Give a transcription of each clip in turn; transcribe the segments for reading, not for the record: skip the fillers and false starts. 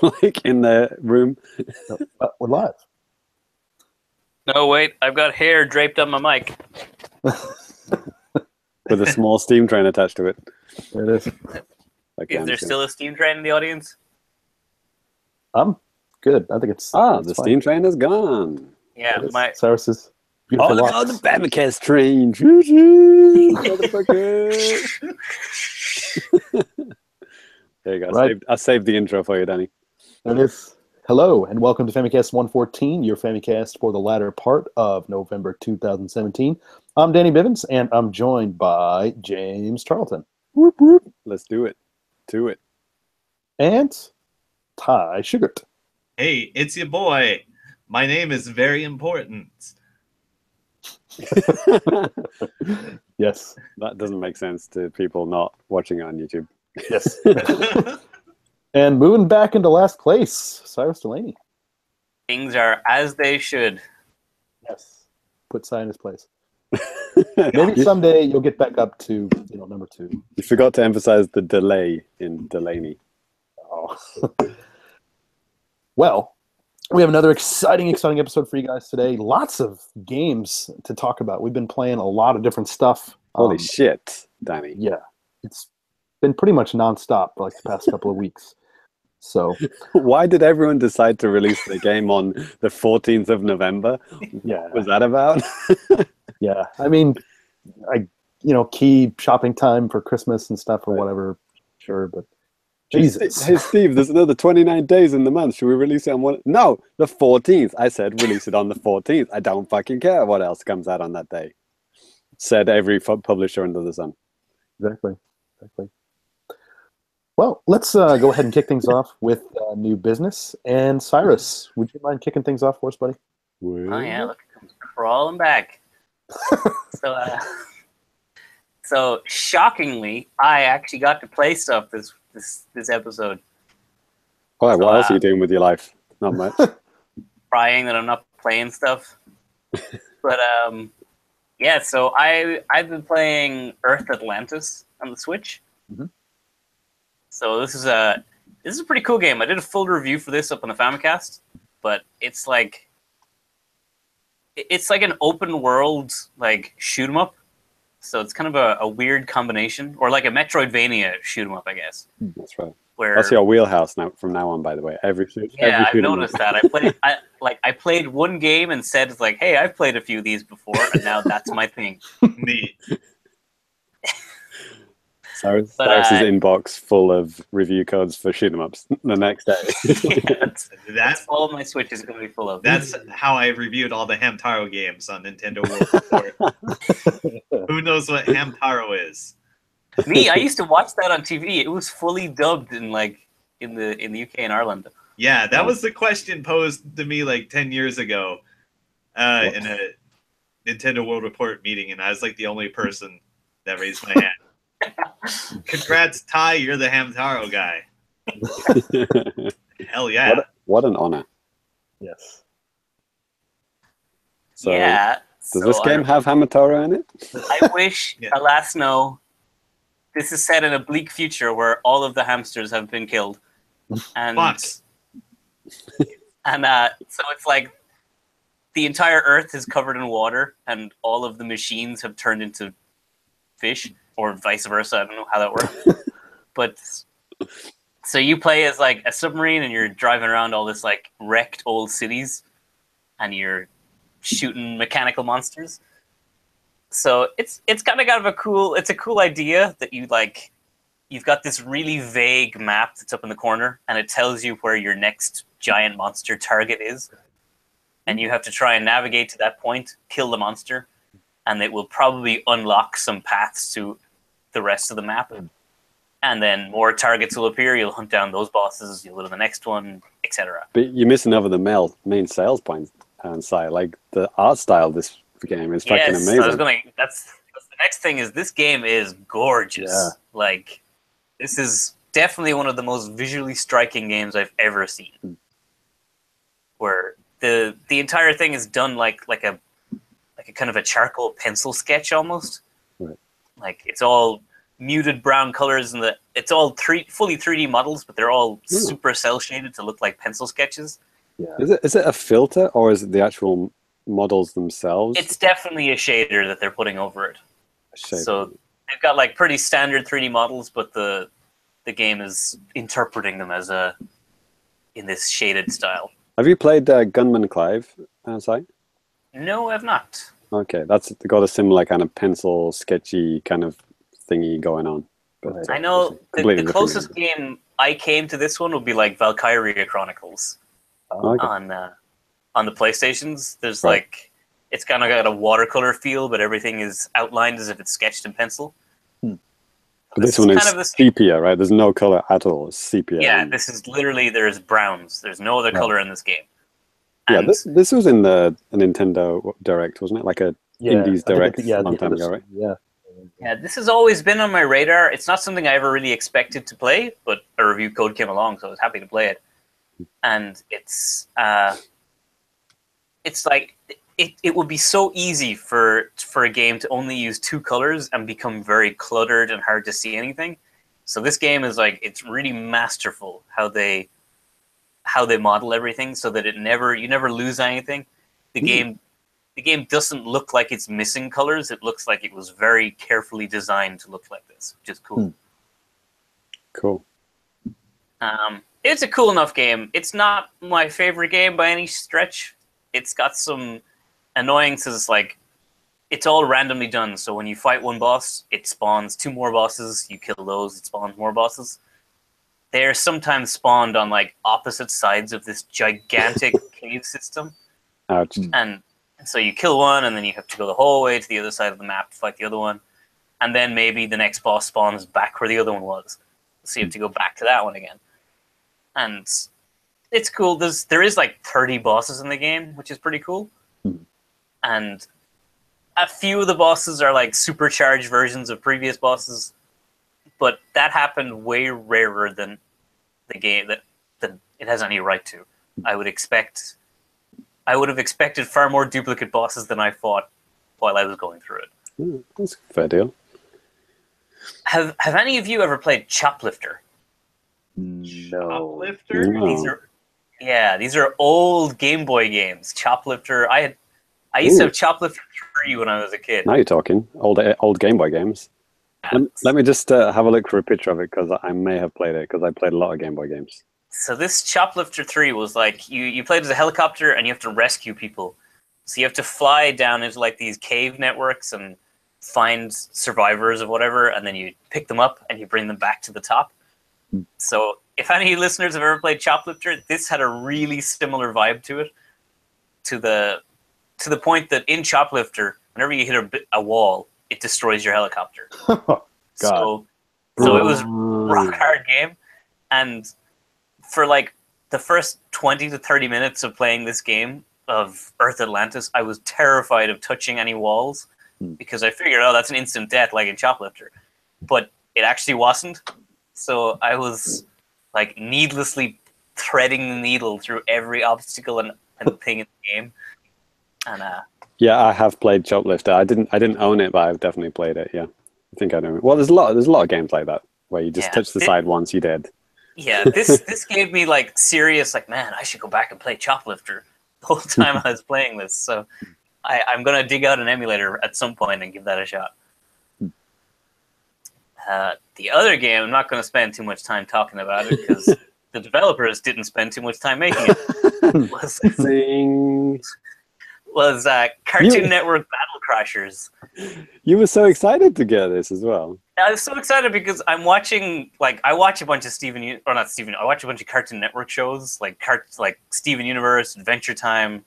like in the room. We're live. No, wait, I've got hair draped on my mic. With a small steam train attached to it. There it is. Okay, Is there still a steam train in the audience? I'm good. I think it's the fine. steam train is gone. Yeah, Cyrus's Oh, beautiful look, locks. the Famicast train. Choo-choo, motherfucker. There you go. Right. I saved the intro for you, Danny. There it is. Hello, and welcome to Famicast 114, your Famicast for the latter part of November 2017. I'm Danny Bivens, and I'm joined by James Charlton. Whoop, whoop. Let's do it. To it. And Ty Sugart. Hey, it's your boy. My name is very important. Yes. That doesn't make sense to people not watching on YouTube. Yes. And moving back into last place, Cyrus Delaney. Things are as they should. Yes. Put Cy in his place. Maybe someday you'll get back up to number 2. You forgot to emphasize the delay in Delaney. Oh. Well, we have another exciting episode for you guys today. Lots of games to talk about. We've been playing a lot of different stuff. Holy shit, Danny. Yeah. It's been pretty much nonstop for like the past couple of weeks. So why did everyone decide to release the game on the 14th of November? Yeah. What was that about? Yeah. I mean, key shopping time for Christmas and stuff or whatever. Sure, but Jesus. Hey, Steve, there's another 29 days in the month. Should we release it on one? No, the 14th. I said release it on the 14th. I don't fucking care what else comes out on that day. Said every publisher under the sun. Exactly. Well, let's go ahead and kick things off with new business. And Cyrus, would you mind kicking things off for us, buddy? Oh yeah, look, it comes crawling back. So shockingly, I actually got to play stuff this episode. All right, what else are you doing with your life? Not much. Crying that I'm not playing stuff. But yeah, so I've been playing Earth Atlantis on the Switch. Mm-hmm. So this is a pretty cool game. I did a full review for this up on the Famicast, but it's like an open world like shoot 'em up. So it's kind of a weird combination, or like a Metroidvania shoot 'em up, I guess. That's right. Where, that's your wheelhouse now from now on, by the way. Every I've noticed that. I played one game and said like, hey, I've played a few of these before, and now that's my thing. Neat. Cyrus's inbox full of review codes for shoot 'em ups the next day. That's all my Switch is going to be full of. That's how I reviewed all the Hamtaro games on Nintendo World Report. Who knows what Hamtaro is? Me, I used to watch that on TV. It was fully dubbed in the UK and Ireland. Yeah, that was the question posed to me like 10 years ago in a Nintendo World Report meeting, and I was like the only person that raised my hand. Congrats, Ty, you're the Hamtaro guy. Hell yeah. What an honor. Yes. So, yeah. Does this game have Hamtaro in it? I wish, alas no. This is set in a bleak future where all of the hamsters have been killed. And and so it's like the entire Earth is covered in water and all of the machines have turned into fish. Or vice versa. I don't know how that works. But so you play as like a submarine and you're driving around all this like wrecked old cities and you're shooting mechanical monsters. So it's kind of a cool idea that you've got this really vague map that's up in the corner and it tells you where your next giant monster target is. And you have to try and navigate to that point, kill the monster, and it will probably unlock some paths to the rest of the map. And then more targets will appear. You'll hunt down those bosses. You'll go to the next one, etc. But you're missing over the main sales point, Si. Like, the art style of this game is fucking amazing. That's the next thing is this game is gorgeous. Yeah. Like, this is definitely one of the most visually striking games I've ever seen. Where the entire thing is done like a kind of a charcoal pencil sketch almost. Right. Like it's all muted brown colors, and it's all fully 3D models, but they're all super cell shaded to look like pencil sketches. Yeah. Is it a filter or is it the actual models themselves? It's definitely a shader that they're putting over it. So they've got like pretty standard 3D models, but the game is interpreting them as in this shaded style. Have you played Gunman Clive outside? No, I've not. Okay, that's got a similar kind of pencil sketchy kind of thingy going on. But, I know the closest game. game I came to this one would be like Valkyria Chronicles on the PlayStations. There's like it's kind of got a watercolor feel, but everything is outlined as if it's sketched in pencil. But this one is kind of sepia, right? There's no color at all. It's sepia. Yeah, this is literally there's browns. There's no other color in this game. And this was in the Nintendo Direct, wasn't it? Like a Indies Direct a long time ago, right? Yeah. Yeah, this has always been on my radar. It's not something I ever really expected to play, but a review code came along, so I was happy to play it. And it's like it would be so easy for a game to only use 2 colors and become very cluttered and hard to see anything. So this game is like it's really masterful how they model everything so that you never lose anything. The game doesn't look like it's missing colors. It looks like it was very carefully designed to look like this, which is cool. Cool. It's a cool enough game. It's not my favorite game by any stretch. It's got some annoyances, like it's all randomly done. So when you fight one boss, it spawns 2 more bosses. You kill those, it spawns more bosses. They're sometimes spawned on like opposite sides of this gigantic cave system. Ouch. And so you kill one, and then you have to go the whole way to the other side of the map to fight the other one. And then maybe the next boss spawns back where the other one was. So you have to go back to that one again. And it's cool. There is like 30 bosses in the game, which is pretty cool. And a few of the bosses are like supercharged versions of previous bosses. But that happened way rarer than the game that it has any right to. I would have expected far more duplicate bosses than I fought while I was going through it. That's a fair deal. Have any of you ever played Choplifter? No. Choplifter? No. These are old Game Boy games. Choplifter. I used to have Choplifter 3 when I was a kid. Now you're talking. Old Game Boy games. Let me just have a look for a picture of it, because I may have played it, because I played a lot of Game Boy games. So this Choplifter 3 was like, you played as a helicopter and you have to rescue people. So you have to fly down into like these cave networks and find survivors of whatever, and then you pick them up and you bring them back to the top. So if any of you listeners have ever played Choplifter, this had a really similar vibe to it, to the point that in Choplifter, whenever you hit a wall, it destroys your helicopter. So it was a rock hard game, and for like the first 20 to 30 minutes of playing this game of Earth Atlantis, I was terrified of touching any walls because I figured, that's an instant death like in Choplifter. But it actually wasn't. So I was like needlessly threading the needle through every obstacle and thing in the game. And yeah, I have played Choplifter. I didn't own it, but I've definitely played it. Yeah, I think I know it. Well, there's a lot of games like that where you just touch the side once, you're dead. Yeah, this gave me like serious, like, man, I should go back and play Choplifter the whole time I was playing this. So I'm gonna dig out an emulator at some point and give that a shot. The other game, I'm not going to spend too much time talking about it because the developers didn't spend too much time making it. was Cartoon Network Battle Crashers. You were so excited to get this as well. I was so excited because I'm watching, like, I watch a bunch of I watch a bunch of Cartoon Network shows, like Steven Universe, Adventure Time,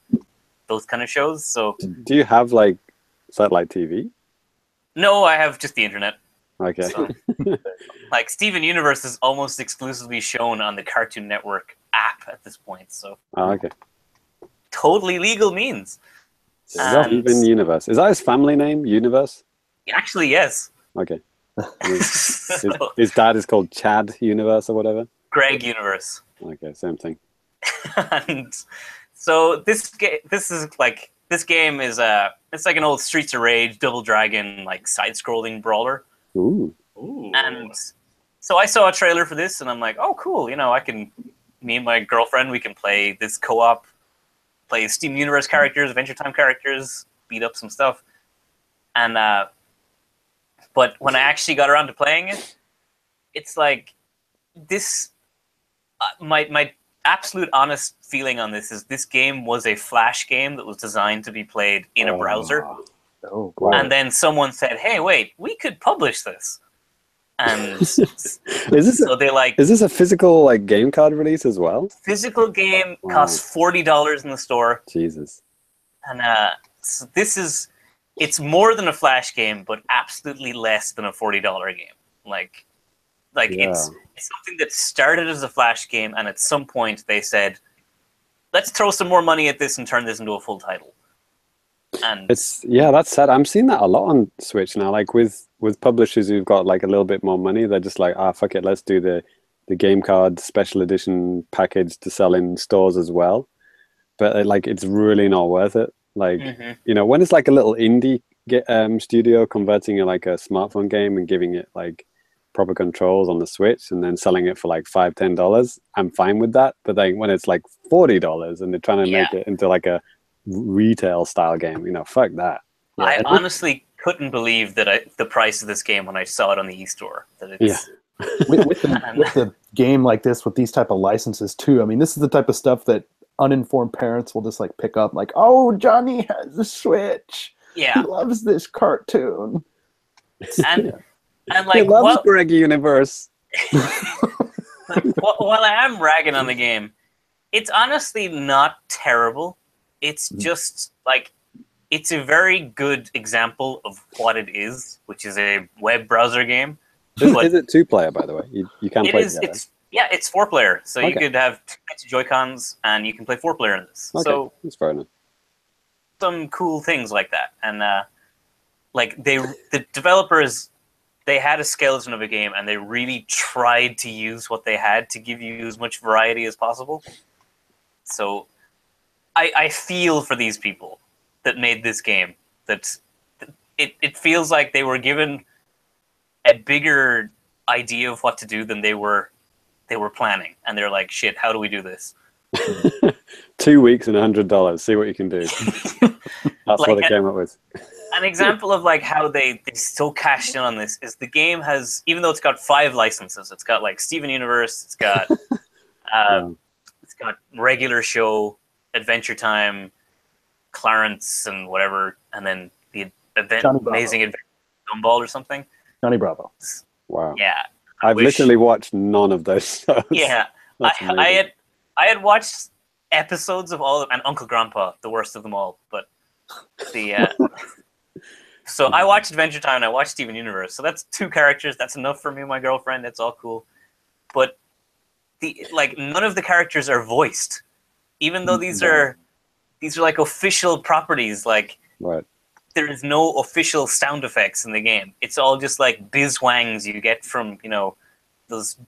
those kind of shows. So, do you have like satellite TV? No, I have just the internet. Okay. So, like Steven Universe is almost exclusively shown on the Cartoon Network app at this point. So, okay. Totally legal means. Steven Universe. Is that his family name? Universe? Actually, yes. Okay. His dad is called Chad Universe or whatever. Greg Universe. Okay, same thing. And so this game is it's like an old Streets of Rage, Double Dragon, like side-scrolling brawler. Ooh. Ooh. And so I saw a trailer for this, and I'm like, oh, cool. Me and my girlfriend, we can play this co-op, play Steam Universe characters, Adventure Time characters, beat up some stuff. And but when I actually got around to playing it, it's like this. My absolute honest feeling on this is this game was a Flash game that was designed to be played in a browser. Oh, wow. And then someone said, "Hey, wait, we could publish this." And Is this a physical like game card release as well? Physical game costs $40 in the store. Jesus. And so it's more than a Flash game, but absolutely less than a $40 game. Like it's something that started as a Flash game, and at some point they said, let's throw some more money at this and turn this into a full title. And that's sad. I'm seeing that a lot on Switch now, like with publishers who've got like a little bit more money. They're just like, fuck it, let's do the game card special edition package to sell in stores as well. But like, it's really not worth it. Like, when it's like a little indie studio converting like a smartphone game and giving it like proper controls on the Switch and then selling it for like $5-10, I'm fine with that. But then when it's like $40 and they're trying to make it into like a retail style game, fuck that. I honestly couldn't believe that the price of this game when I saw it on the eStore. That it's with the game like this, with these type of licenses too. I mean, this is the type of stuff that uninformed parents will just like pick up, like, oh, Johnny has a Switch. Yeah, he loves this cartoon. And like, he loves Greg Universe. While I am ragging on the game, it's honestly not terrible. It's just like, it's a very good example of what it is, which is a web browser game. Is it 2-player, by the way? You can play together. It's 4-player. So you could have 2 Joy-Cons and you can play 4-player in this. Okay, so that's fair enough. Some cool things like that. And like the developers, they had a skeleton of a game and they really tried to use what they had to give you as much variety as possible. So I feel for these people that made this game. That it feels like they were given a bigger idea of what to do than they were planning, and they're like, "Shit, how do we do this?" 2 weeks and $100. See what you can do. That's what they came up with. An example of like how they still cashed in on this is the game has, even though it's got 5 licenses, it's got like Steven Universe, it's got it's got regular show, Adventure Time, Clarence, and whatever, and then the Amazing Adventure Gumball or something. Johnny Bravo. Wow. Yeah. I've literally watched none of those shows. Yeah. I had watched episodes of all of, and Uncle Grandpa, the worst of them all, but the so I watched Adventure Time and I watched Steven Universe. So that's 2 characters. That's enough for me and my girlfriend. That's all cool. But none of the characters are voiced. Even though these are like official properties, like there is no official sound effects in the game. It's all just like bizwangs you get from, those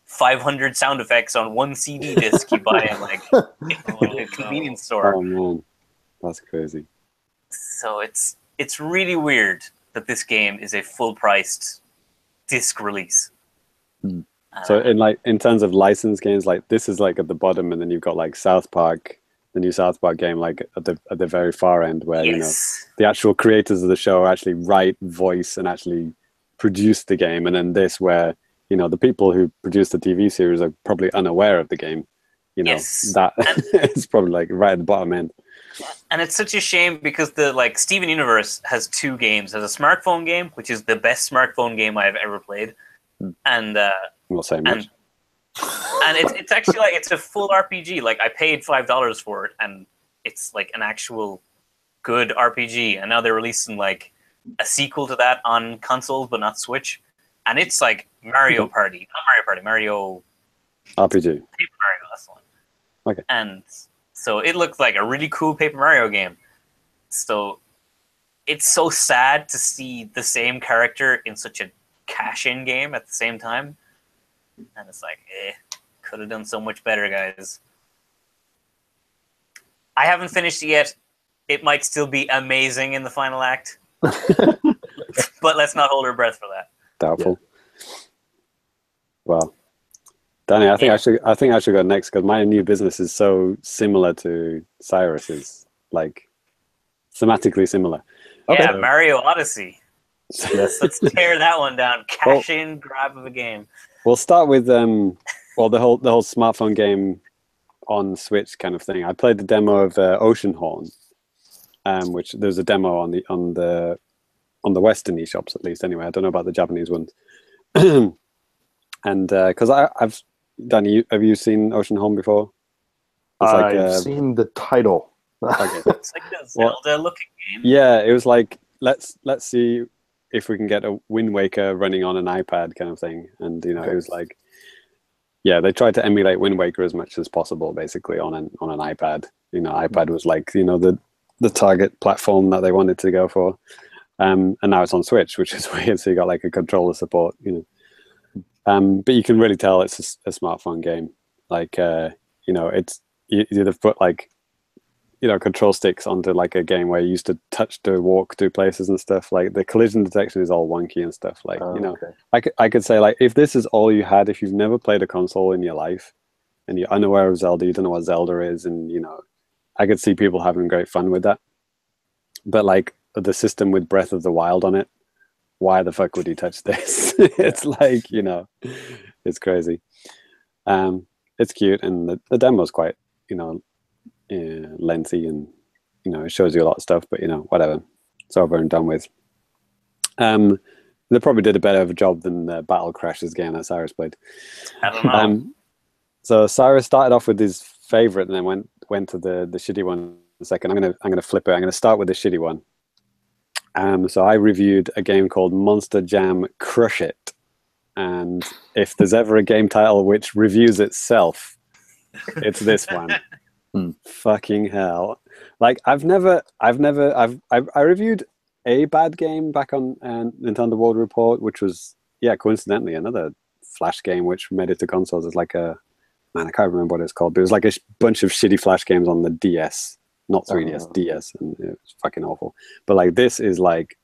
500 sound effects on one CD disc you buy in like a convenience store. Oh man, that's crazy. So it's really weird that this game is a full-priced disc release. So in terms of licensed games, like this is like at the bottom, and then you've got like South Park, the new South Park game, like at the very far end, where the actual creators of the show actually write, voice, and actually produce the game, and then this where the people who produce the TV series are probably unaware of the game. That it's probably like right at the bottom end. And it's such a shame because the Steven Universe has 2 games. There's a smartphone game, which is the best smartphone game I've ever played, and I'm not saying much. And it's actually like it's a full RPG. Like I paid $5 for it, and it's like an actual good RPG. And now they're releasing like a sequel to that on consoles, but not Switch. And it's like Mario Party, not Mario Party, Mario RPG. Paper Mario, that's the one. Okay. And so it looked like a really cool Paper Mario game. So it's so sad to see the same character in such a cash-in game at the same time. And it's like, could have done so much better, guys. I haven't finished it yet. It might still be amazing in the final act. But let's not hold our breath for that. Doubtful. Well, Danny, I think I should go next because my new business is so similar to Cyrus's, like thematically similar. Yeah, Okay. Mario Odyssey. Yes. Let's tear that one down. Cash in, grab of a game. We'll start with the whole smartphone game on Switch kind of thing. I played the demo of Oceanhorn, which there's a demo on the Western eShops at least. Anyway, I don't know about the Japanese ones. And because I've Danny, have you seen Oceanhorn before? It's like, I've seen the title. Okay. It's like a Zelda-looking game. Yeah, it was like let's see if we can get a Wind Waker running on an iPad kind of thing. And you know, it was like, yeah, they tried to emulate Wind Waker as much as possible, basically on an iPad. You know, iPad was like, you know, the target platform that they wanted to go for. And now it's on Switch, which is weird. So you got like a controller support, you know. But you can really tell it's a smartphone game. Like, you know, you'd put like, you know, control sticks onto like a game where you used to touch to walk to places and stuff. Like the collision detection is all wonky and stuff. Like, you know, I could say like, if this is all you had, if you've never played a console in your life and you're unaware of Zelda, you don't know what Zelda is, and you know, I could see people having great fun with that. But like the system with Breath of the Wild on it, why the fuck would you touch this? It's like, you know, it's crazy. It's cute, and the demo's quite, you know, lengthy, and you know, it shows you a lot of stuff, but you know, whatever, it's over and done with. They probably did a better of a job than the Battle Crashers game that Cyrus played. I don't know. So Cyrus started off with his favorite and then went to the shitty one in a second. I'm gonna flip it. I'm gonna start with the shitty one. So I reviewed a game called Monster Jam Crush It, and if there's ever a game title which reviews itself, it's this one. Fucking hell! Like I reviewed a bad game back on Nintendo World Report, which was coincidentally another Flash game which made it to consoles. It's like I can't remember what it's called, but it was like a bunch of shitty Flash games on the DS, not 3DS, DS, and it was fucking awful. But like this is like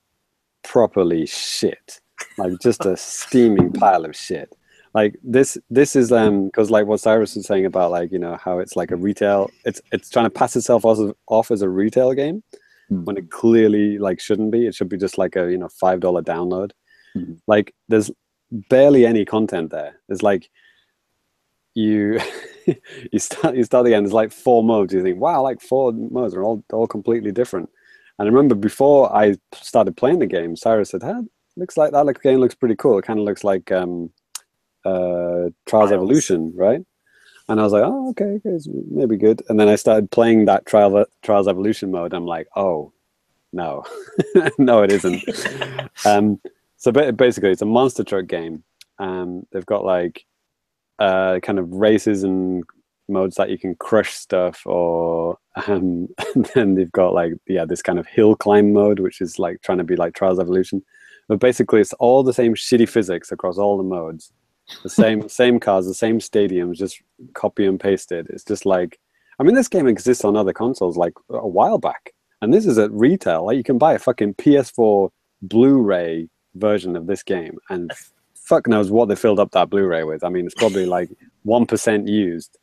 properly shit, like just a steaming pile of shit. Like this is because like what Cyrus was saying about, like, you know, how it's like a retail, it's trying to pass itself off as a retail game when it clearly like shouldn't be. It should be just like a, you know, $5 download. Like there's barely any content there. There's like you start again. There's like 4 modes. You think, wow, like 4 modes are all completely different. And I remember before I started playing the game, Cyrus said, looks like that game looks pretty cool. It kind of looks like Trials Evolution, right? And I was like, oh, okay, it's maybe good. And then I started playing that Trials Evolution mode. I'm like, oh no, no, it isn't. So basically, it's a monster truck game. They've got like kind of races and modes that you can crush stuff, or and then they've got like this kind of hill climb mode, which is like trying to be like Trials Evolution. But basically, it's all the same shitty physics across all the modes. The same cars, the same stadiums, just copy and pasted. It's just like, I mean, this game exists on other consoles like a while back, and this is at retail. Like you can buy a fucking PS4 Blu-ray version of this game, and fuck knows what they filled up that Blu-ray with. I mean, it's probably like 1% used.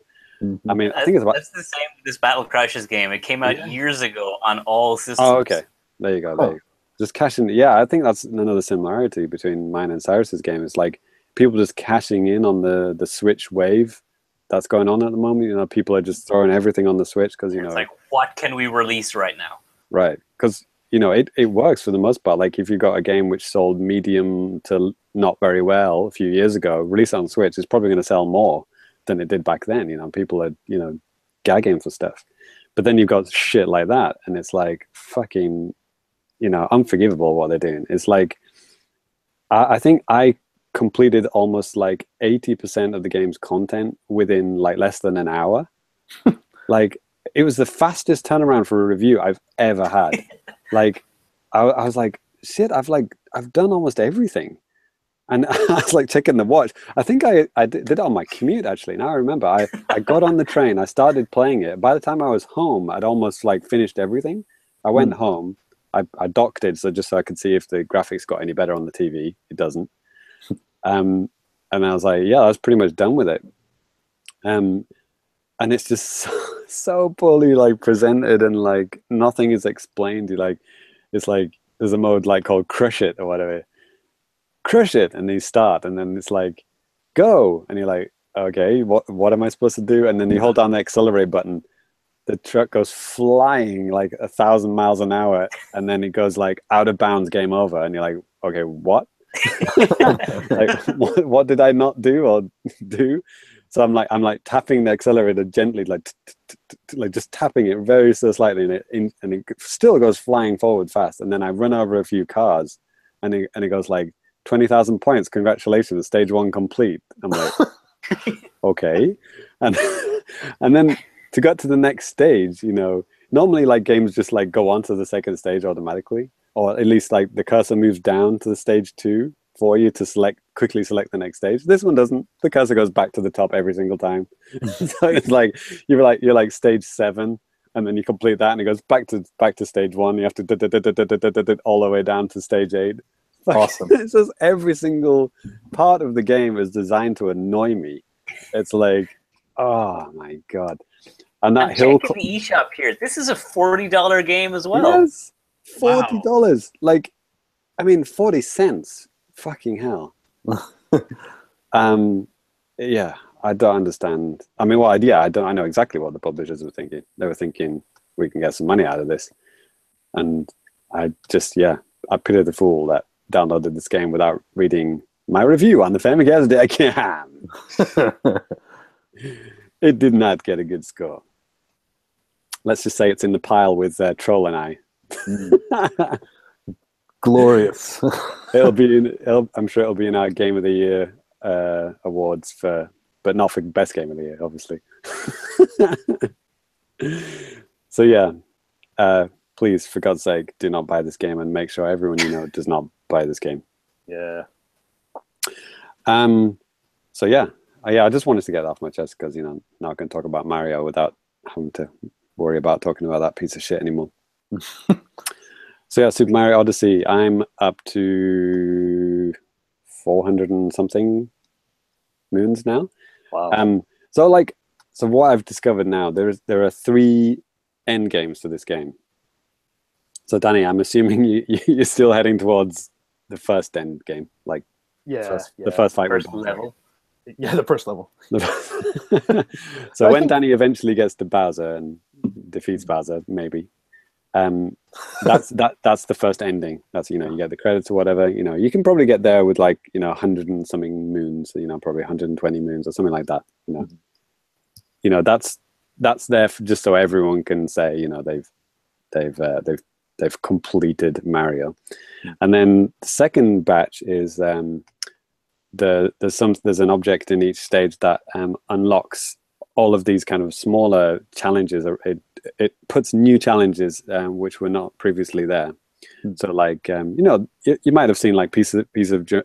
I mean, I think it's about. That's the same with this Battle Crashers game. It came out years ago on all systems. Oh, okay. There you go. There you go. Just cashing. Yeah, I think that's another similarity between mine and Cyrus's game. It's like people just cashing in on the Switch wave that's going on at the moment. You know, people are just throwing everything on the Switch because, you know, it's like, what can we release right now? Right, because, you know, it works for the most part. Like if you got a game which sold medium to not very well a few years ago, release it on Switch, it's probably going to sell more than it did back then. You know, people are, you know, gagging for stuff. But then you've got shit like that, and it's like fucking, you know, unforgivable what they're doing. It's like, I think I completed almost like 80% of the game's content within like less than an hour. Like it was the fastest turnaround for a review I've ever had. Like I was like, shit, I've done almost everything. And I was like checking the watch. I think I did it on my commute, actually. Now I remember, I got on the train, I started playing it. By the time I was home, I'd almost like finished everything. I went home, I docked it just so I could see if the graphics got any better on the TV. It doesn't. And And I was like, yeah, I was pretty much done with it. And it's just so poorly like presented, and like nothing is explained. It's like there's a mode like called Crush It or whatever. Crush it, and you start, and then it's like go, and you're like, okay, what am I supposed to do? And then you hold down the accelerate button, the truck goes flying like 1,000 miles an hour, and then it goes like out of bounds, game over, and you're like, okay, what? Like what did I not do or do? So I'm like tapping the accelerator gently, like just tapping it very so slightly, and it still goes flying forward fast. And then I run over a few cars, and it goes like 20,000 points. Congratulations, stage 1 complete. I'm like, okay, and then to get to the next stage, normally like games just like go on to the second stage automatically, or at least like the cursor moves down to the stage 2 for you to quickly select the next stage. This one doesn't. The cursor goes back to the top every single time. So it's like you're like stage 7, and then you complete that, and it goes back to stage 1. You have to all the way down to stage 8. Awesome. It's just every single part of the game is designed to annoy me. It's like, oh my god. And that hill. Check the eShop here. This is a $40 game as well. Yes, $40. Wow. Like, I mean, 40 cents. Fucking hell. Yeah, I don't understand. I mean, well, I know exactly what the publishers were thinking. They were thinking we can get some money out of this, and I pity the fool that downloaded this game without reading my review on the Famicast deck. It did not get a good score. Let's just say it's in the pile with Troll and I. Glorious. I'm sure it'll be in our Game of the Year awards but not for best game of the year, obviously. So yeah, please, for God's sake, do not buy this game, and make sure everyone you know does not buy this game. Yeah. So yeah, I just wanted to get off my chest because I'm not going to talk about Mario without having to worry about talking about that piece of shit anymore. So yeah, Super Mario Odyssey. I'm up to 400 and something moons now. Wow. So what I've discovered now, there are 3 end games to this game. So Danny, I'm assuming you're still heading towards the first end game, like the first fight, first level. Yeah, the first level. So when Danny eventually gets to Bowser and defeats Bowser, maybe. That's the first ending. That's you get the credits or whatever. You can probably get there with 100 and something moons. Probably 120 moons or something like that. That's there just so everyone can say they've completed Mario. And then the second batch is there's an object in each stage that unlocks all of these kind of smaller challenges. It puts new challenges which were not previously there. So you might have seen like piece of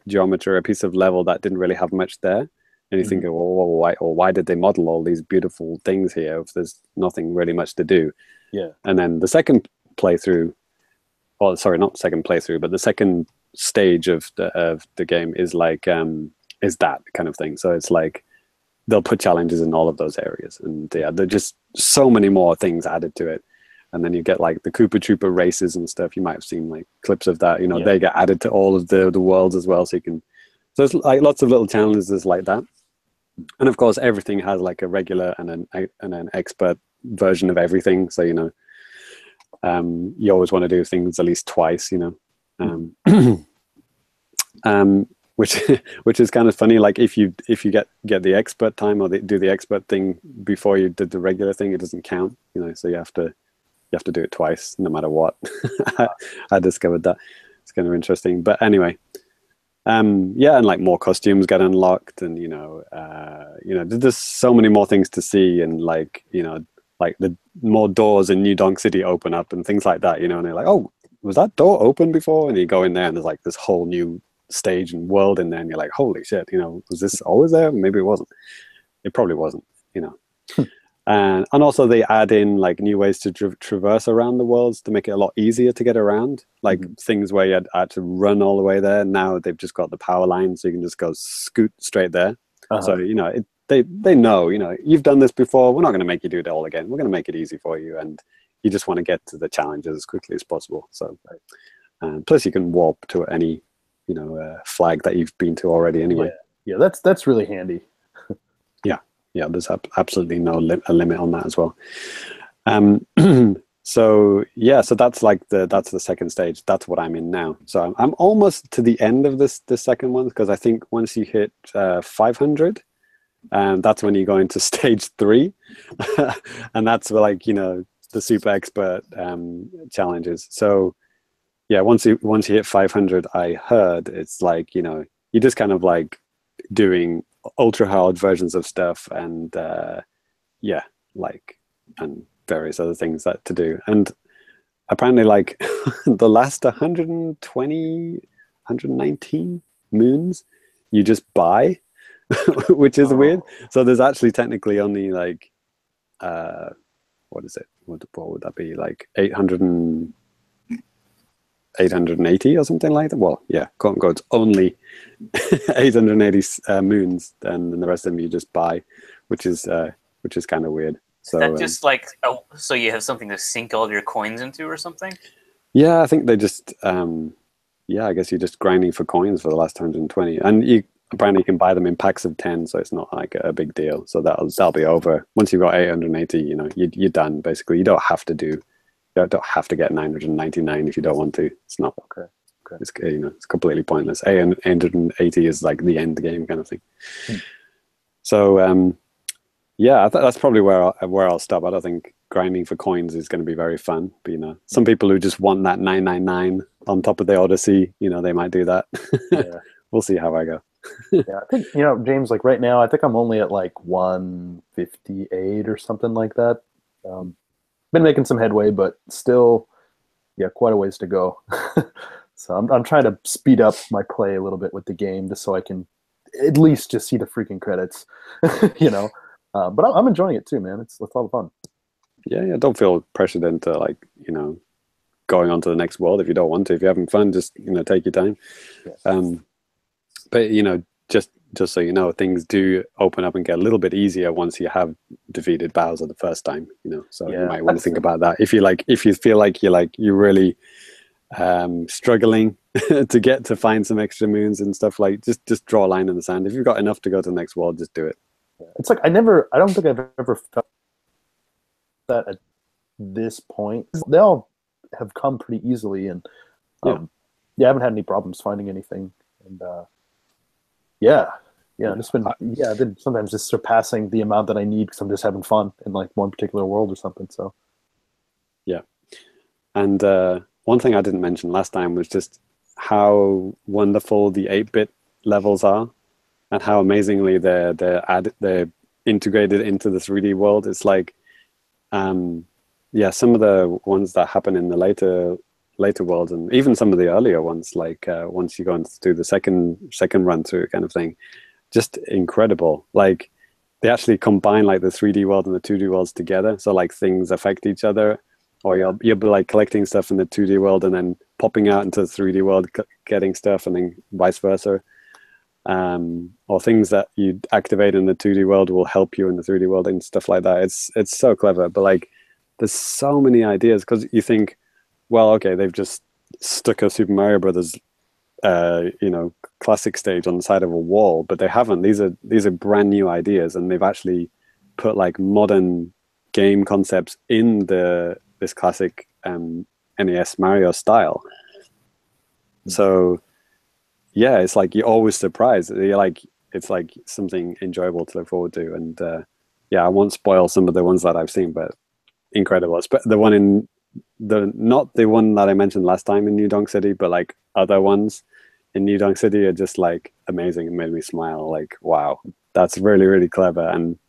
geometry, a piece of level that didn't really have much there, and you think, why did they model all these beautiful things here if there's nothing really much to do? Yeah. And then the second playthrough, well, sorry, not second playthrough, but the second stage of the game is is that kind of thing. So it's like they'll put challenges in all of those areas, and there are just so many more things added to it. And then you get like the Koopa Troopa races and stuff. You might have seen like clips of that. They get added to all of the worlds as well. So it's like lots of little challenges like that. And of course, everything has like a regular and an expert version of everything. So you always want to do things at least twice. Which is kind of funny. Like if you get the expert time, or do the expert thing before you did the regular thing, it doesn't count. So you have to do it twice, no matter what. I discovered that. It's kind of interesting. But anyway, and like more costumes get unlocked, and there's so many more things to see, and like the more doors in New Donk City open up and things like that. And they're like, oh, was that door open before? And you go in there, and there's like this whole new stage and world in there, and you're like, holy shit, was this always there? Maybe it wasn't. It probably wasn't. And also they add in like new ways to traverse around the worlds to make it a lot easier to get around. Like things where you had to run all the way there. Now they've just got the power line, so you can just go scoot straight there. So they know, you've done this before. We're not going to make you do it all again. We're going to make it easy for you, and you just want to get to the challenges as quickly as possible. So, plus you can warp to any flag that you've been to already anyway. Yeah, that's really handy. Yeah, there's absolutely no limit on that as well. So that's like that's the second stage. That's what I'm in now. So I'm almost to the end of the second one, because I think once you hit 500, that's when you go into stage 3, and that's where, like, the super expert challenges. So yeah, once you hit 500, I heard it's like you just kind of like doing ultra hard versions of stuff, and and various other things that to do. And apparently, like the last 120 119 moons you just buy, which is weird. So there's actually technically only like what is it, what would that be, like 880 or something like that. Well, yeah, quote unquote, only 880 moons, and the rest of them you just buy, which is kind of weird. So is that just like so you have something to sink all your coins into or something? Yeah, I think they just I guess you're just grinding for coins for the last 120, and you apparently can buy them in packs of 10, so it's not like a big deal. So that'll be over once you've got 880. You're done basically. You don't have to get 999 if you don't want to. It's not okay. It's it's completely pointless. 880 is like the end game kind of thing. So I think that's probably where I'll stop. I don't think grinding for coins is going to be very fun. But some people who just want that 999 on top of the Odyssey, they might do that. Yeah. We'll see how I go. Yeah, I think James, like right now, I think I'm only at like 158 or something like that. Been making some headway, but still, quite a ways to go. So I'm trying to speed up my play a little bit with the game, just so I can at least just see the freaking credits, But I'm enjoying it too, man. It's a lot of fun. Yeah. Don't feel pressured into like going on to the next world if you don't want to. If you're having fun, just take your time. Yeah. But just so you know, things do open up and get a little bit easier once you have defeated Bowser the first time. So you might want to think about that. If you feel like you're really struggling to find some extra moons and stuff, like just draw a line in the sand. If you've got enough to go to the next world, just do it. It's like I don't think I've ever felt that at this point. They all have come pretty easily, and I haven't had any problems finding anything. And I've been sometimes just surpassing the amount that I need because I'm just having fun in like one particular world or something. So yeah, and one thing I didn't mention last time was just how wonderful the 8-bit levels are, and how amazingly they're integrated into the 3D world. It's like, some of the ones that happen in the later worlds, and even some of the earlier ones, like once you go into do the second run through kind of thing, just incredible. Like they actually combine like the 3D world and the 2D worlds together. So like things affect each other, or you'll be like collecting stuff in the 2D world and then popping out into the 3D world, getting stuff, and then vice versa. Or things that you activate in the 2D world will help you in the 3D world and stuff like that. It's so clever, but like there's so many ideas, because you think, well, okay, they've just stuck a Super Mario Brothers classic stage on the side of a wall, but they haven't. These are brand new ideas, and they've actually put like modern game concepts in this classic NES Mario style. So yeah, it's like you're always surprised. It's like something enjoyable to look forward to. And I won't spoil some of the ones that I've seen, but incredible. But the one in not the one that I mentioned last time in New Donk City, but like other ones in New Donk City are just like amazing. It made me smile. Like, wow, that's really, really clever. And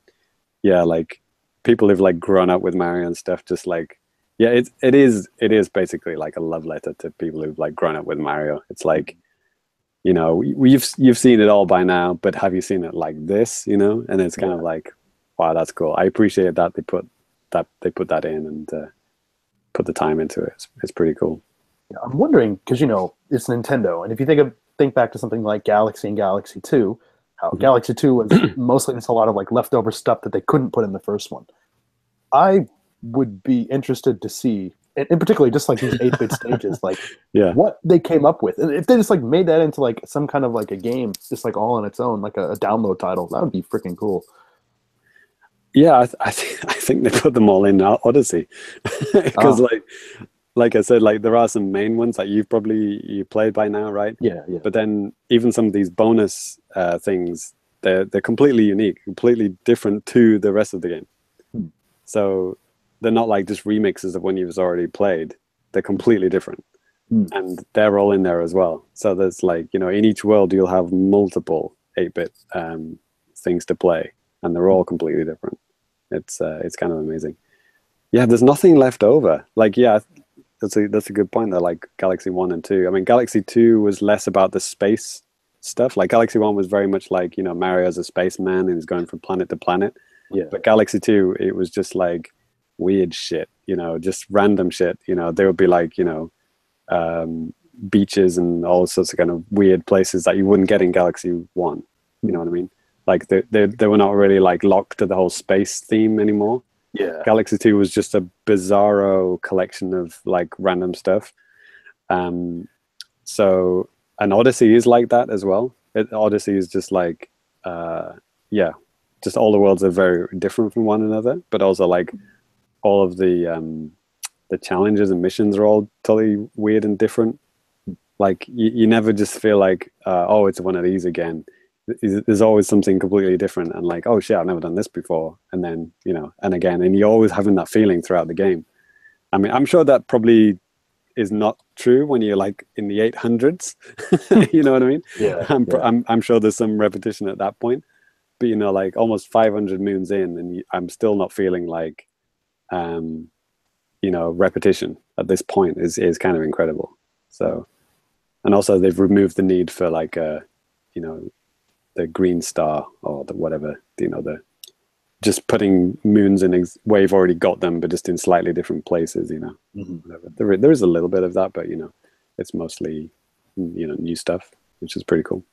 yeah, like people who've like grown up with Mario and stuff, just like, yeah, it is basically like a love letter to people who've like grown up with Mario. It's like, you've seen it all by now, but have you seen it like this? And it's kind of like, wow, that's cool. I appreciate that they put that in and put the time into it. It's pretty cool. Yeah, I'm wondering because it's Nintendo, and if you think back to something like Galaxy and Galaxy 2, how Galaxy 2 was mostly just a lot of like leftover stuff that they couldn't put in the first one. I would be interested to see, and particularly just like these 8-bit stages, like what they came up with. And if they just like made that into like some kind of like a game, just like all on its own, like a download title, that would be freaking cool. Yeah, I think they put them all in Odyssey because like I said, like there are some main ones that you played by now, right? Yeah. But then even some of these bonus things, they're completely unique, completely different to the rest of the game. So they're not like just remixes of one you've already played. They're completely different, and they're all in there as well. So there's like in each world you'll have multiple 8-bit things to play, and they're all completely different. It's kind of amazing. Yeah, there's nothing left over. Like that's a good point though. Like Galaxy 1 and 2. I mean, Galaxy 2 was less about the space stuff. Like Galaxy 1 was very much like Mario's a spaceman and he's going from planet to planet. Yeah. But Galaxy 2, it was just like weird shit, just random shit. There would be like, beaches and all sorts of kind of weird places that you wouldn't get in Galaxy 1. You know what I mean? Like they were not really like locked to the whole space theme anymore. Yeah. Galaxy 2 was just a bizarro collection of like random stuff. So an Odyssey is like that as well. Odyssey is just like, just all the worlds are very different from one another, but also like all of the challenges and missions are all totally weird and different. Like you never just feel like, oh, it's one of these again. There's always something completely different and like, oh shit, I've never done this before. And then, and again, and you're always having that feeling throughout the game. I mean, I'm sure that probably is not true when you're like in the 800s. You know what I mean? Yeah. I'm sure there's some repetition at that point, but like almost 500 moons in and I'm still not feeling like, repetition at this point is kind of incredible. So, and also they've removed the need for like the green star or the whatever, the just putting moons in where you've already got them, but just in slightly different places, whatever. There is a little bit of that, but it's mostly new stuff, which is pretty cool.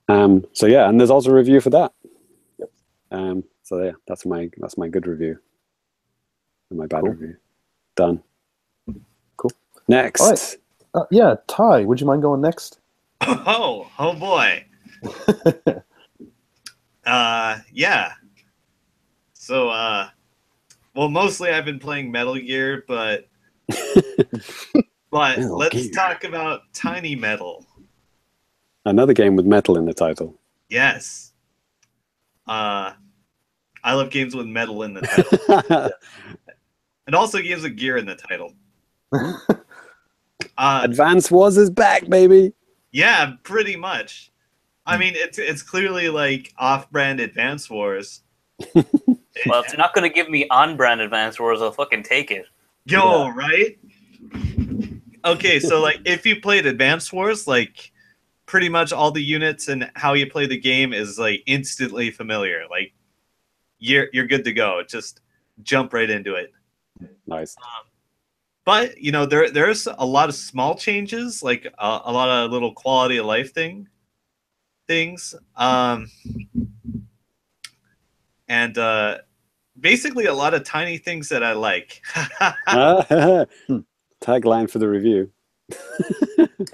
So yeah, and there's also a review for that. Yep. So yeah, that's my good review and my bad review. Done. Cool. Next. All right. Ty, would you mind going next? Oh boy. Yeah. So well, mostly I've been playing Metal Gear, but let's talk about Tiny Metal. Another game with metal in the title. Yes. I love games with metal in the title. And also games with gear in the title. Advance Wars is back, baby. Yeah, pretty much. I mean, it's clearly like off-brand Advance Wars. Well, if they're not going to give me on-brand Advance Wars, I'll fucking take it. Yo, right? Okay, so like if you played Advance Wars, like pretty much all the units and how you play the game is like instantly familiar. Like you're good to go. Just jump right into it. Nice. But there's a lot of small changes, like a lot of little quality of life things, and basically a lot of tiny things that I like. Tagline for the review.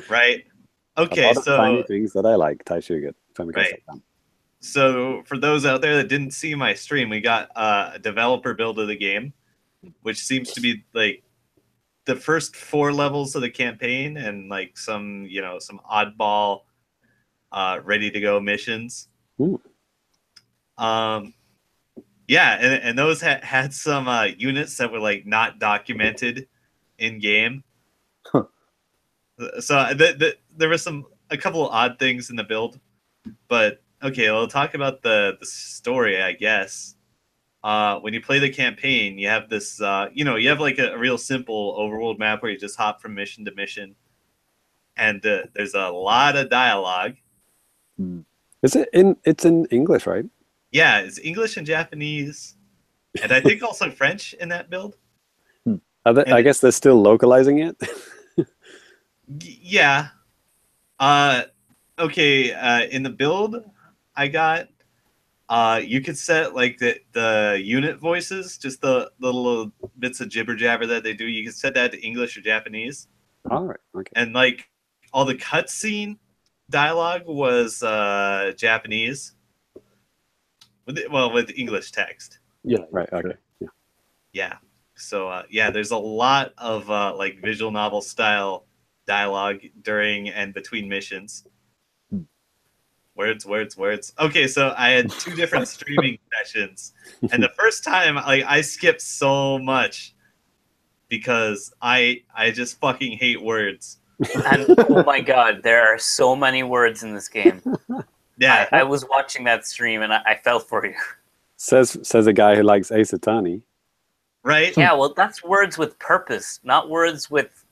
Right. Okay. So tiny things that I like. Ty Sugar. Right. So for those out there that didn't see my stream, we got a developer build of the game, which seems to be like the first 4 levels of the campaign and like some oddball ready to go missions. Ooh. Yeah, and those had some units that were like not documented in game. Huh. So there were a couple of odd things in the build, but okay, I'll talk about the story, I guess. When you play the campaign, you have this, you have like a real simple overworld map where you just hop from mission to mission, and there's a lot of dialogue. Is it in? It's in English, right? Yeah, it's English and Japanese, and I think also French in that build. I guess they're still localizing it. Yeah. Okay. In the build, I got. You could set like the unit voices, just the little bits of jibber jabber that they do. You can set that to English or Japanese. All right. Okay. And like all the cutscene dialogue was Japanese, with English text. Yeah. Right. Okay. Yeah. Yeah. So yeah, there's a lot of like visual novel style dialogue during and between missions. Words. Okay, so I had 2 different streaming sessions, and the first time, like, I skipped so much because I just fucking hate words. And oh my god, there are so many words in this game. Yeah, I was watching that stream and I felt for you. Says a guy who likes Ace Attorney. right. Yeah, well, that's words with purpose, not words with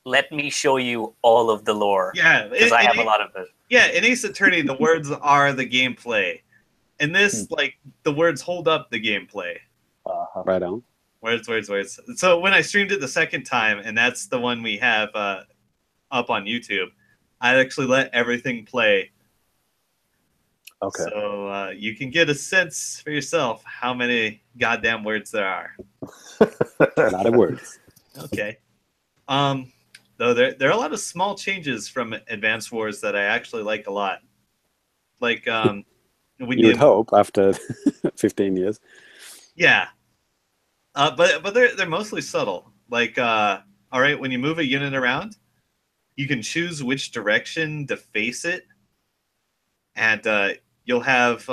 "let me show you all of the lore." Yeah, because I have a lot of it. Yeah, in Ace Attorney, the words are the gameplay. In this, like, the words hold up the gameplay. Right on. Words. So when I streamed it the second time, and that's the one we have up on YouTube, I actually let everything play. Okay. So you can get a sense for yourself how many goddamn words there are. A lot of words. Okay. Though there are a lot of small changes from Advance Wars that I actually like a lot. Like when You would hope after 15 years. Yeah. But they're mostly subtle. Like all right, when you move a unit around, you can choose which direction to face it, and you'll have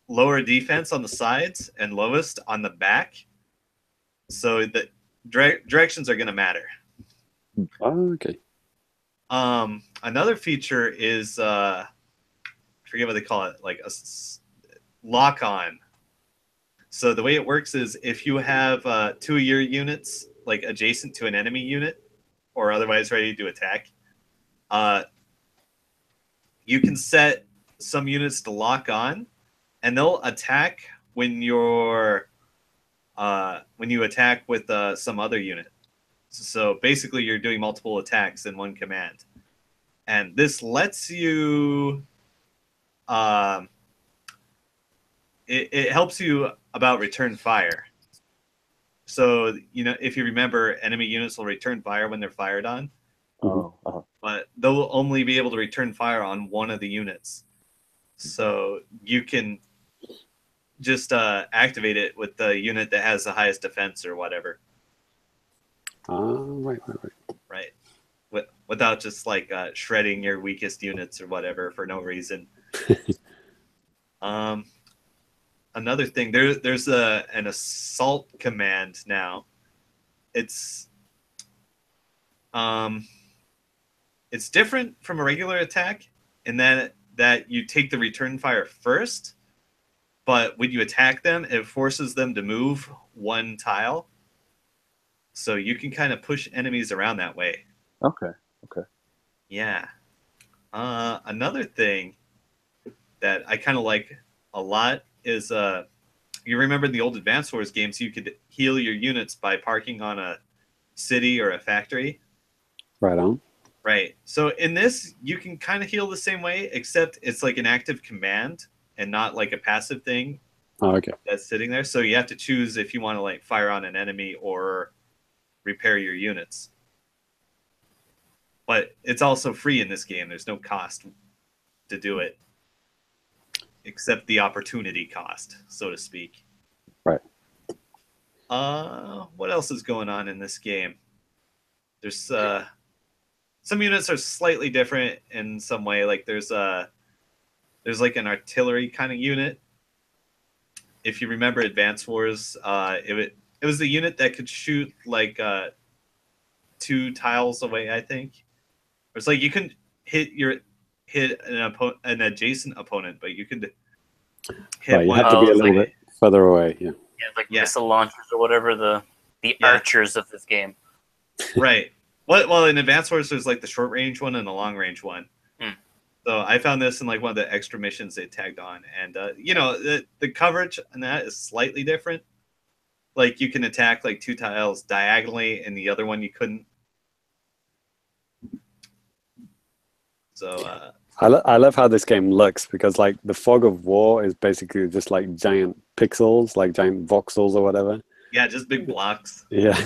lower defense on the sides and lowest on the back. So the directions are going to matter. Oh, okay. Another feature is I forget what they call it, like a lock on. So the way it works is if you have 2 of your units like adjacent to an enemy unit or otherwise ready to attack, you can set some units to lock on, and they'll attack when you attack with some other unit. So basically, you're doing multiple attacks in one command, and this lets you. It helps you about return fire. So if you remember, enemy units will return fire when they're fired on, but they'll only be able to return fire on one of the units. So you can just activate it with the unit that has the highest defense or whatever. Right. Right. Without just like shredding your weakest units or whatever for no reason. Another thing, there's an assault command now. It's different from a regular attack in that you take the return fire first, but when you attack them, it forces them to move one tile. So you can kind of push enemies around that way. Okay. Yeah. Another thing that I kind of like a lot is you remember in the old Advance Wars games, you could heal your units by parking on a city or a factory. Right on. Right. So in this, you can kind of heal the same way, except it's like an active command and not like a passive thing. Oh, okay. That's sitting there. So you have to choose if you want to like fire on an enemy or repair your units. But it's also free in this game. There's no cost to do it, except the opportunity cost, so to speak. Right. What else is going on in this game? There's some units are slightly different in some way. Like there's like an artillery kind of unit. If you remember Advance Wars, it was the unit that could shoot like 2 tiles away, I think. It's like you can hit an adjacent opponent, but you can hit Right, you one. have to be a little like- bit further away. Yeah. Yeah, like Yeah. missile launchers or whatever the Yeah. archers of this game. Right. Well, in Advance Wars, there's like the short range one and the long range one. So I found this in like one of the extra missions they tagged on, and you know, the coverage on that is slightly different. Like you can attack like 2 tiles diagonally, and the other one you couldn't. So I love how this game looks because like the fog of war is basically just like giant pixels, like giant voxels or whatever. yeah, just big blocks. Yeah,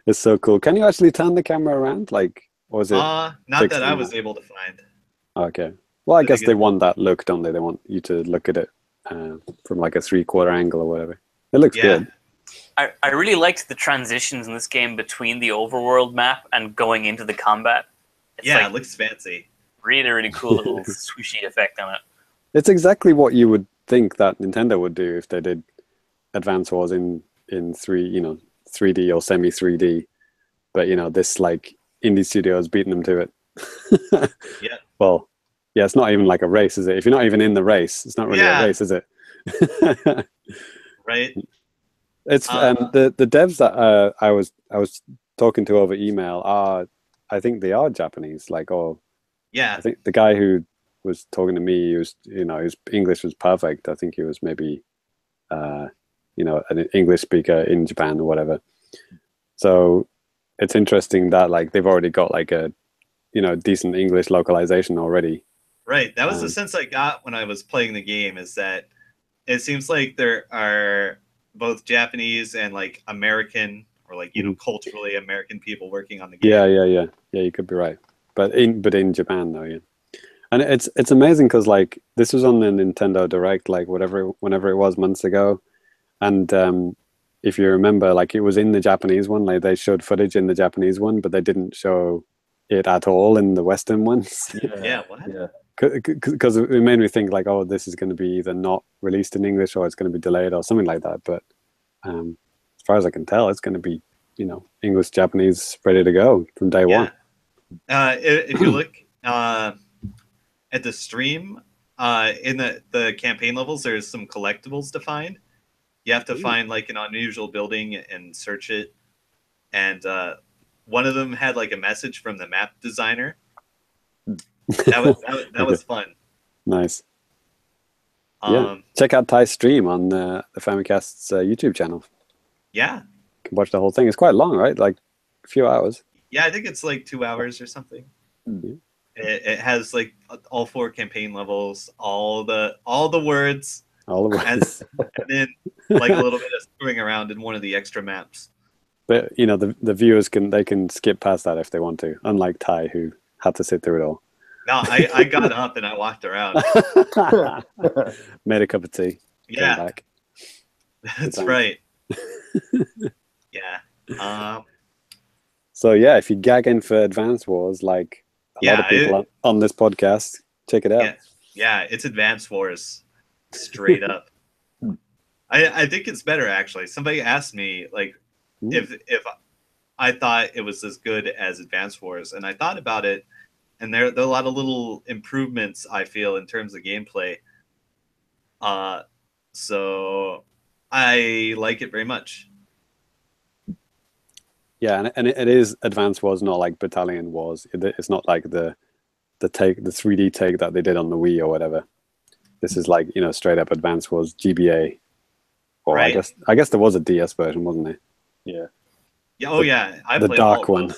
it's so cool. Can you actually turn the camera around, like, or is it? Not fixed that I in was that? able to find. Okay. Well, I I guess think they want that look, don't they? They want you to look at it from like a 3/4 angle or whatever. It looks Yeah. good. I really liked the transitions in this game between the overworld map and going into the combat. It's Yeah, like it looks fancy. really cool little swooshy effect on it. It's exactly what you would think that Nintendo would do if they did Advance Wars in 3D or semi 3D. But this like indie studio has beaten them to it. Yeah. Well, yeah, it's not even like a race, is it? If you're not even in the race, it's not really Yeah. a race, is it? Right? It's the devs that I was talking to over email I think they are Japanese. Like, Yeah. I think the guy who was talking to me, he was, his English was perfect. I think he was maybe, an English speaker in Japan or whatever. So it's interesting that like they've already got like a, decent English localization already. Right. That was the sense I got when I was playing the game, is that it seems like there are both Japanese and like American, or like, culturally American people working on the game. Yeah. You could be right. But in Japan though, yeah. And it's amazing because like this was on the Nintendo Direct, like whenever it was months ago, and if you remember, like it was in the Japanese one, like they showed footage in the Japanese one, but they didn't show it at all in the Western ones. Yeah, what? Yeah. Because it made me think like, oh, this is going to be either not released in English or it's going to be delayed or something like that. But as far as I can tell, it's going to be English, Japanese, ready to go from day one. If you look at the stream, in the campaign levels, there's some collectibles to find. You have to find like an unusual building and search it. And one of them had like a message from the map designer. That was fun. Nice. Yeah, check out Ty's stream on the Famicast's YouTube channel. Yeah. You can watch the whole thing. It's quite long, right? Like a few hours. Yeah, I think it's like 2 hours or something. Mm-hmm. It has like all 4 campaign levels, all the words, All the words. and then like a little bit of screwing around in one of the extra maps. But the viewers can skip past that if they want to, unlike Ty, who had to sit through it all. No, I got up and I walked around. Made a cup of tea. Yeah, Came back. that's right. Yeah. So yeah, if you're gagging for Advance Wars, like a lot of people on this podcast, check it out. Yeah, it's Advance Wars, straight up. I think it's better actually. Somebody asked me like if I thought it was as good as Advance Wars, and I thought about it, and there are a lot of little improvements I feel in terms of gameplay. So I like it very much. Yeah, and it is Advance Wars, not like Battalion Wars. It's not like the 3D take that they did on the Wii or whatever. This is like straight up Advance Wars GBA. Or right. I guess there was a DS version, wasn't there? Yeah. Yeah. Oh yeah, I the played dark all one.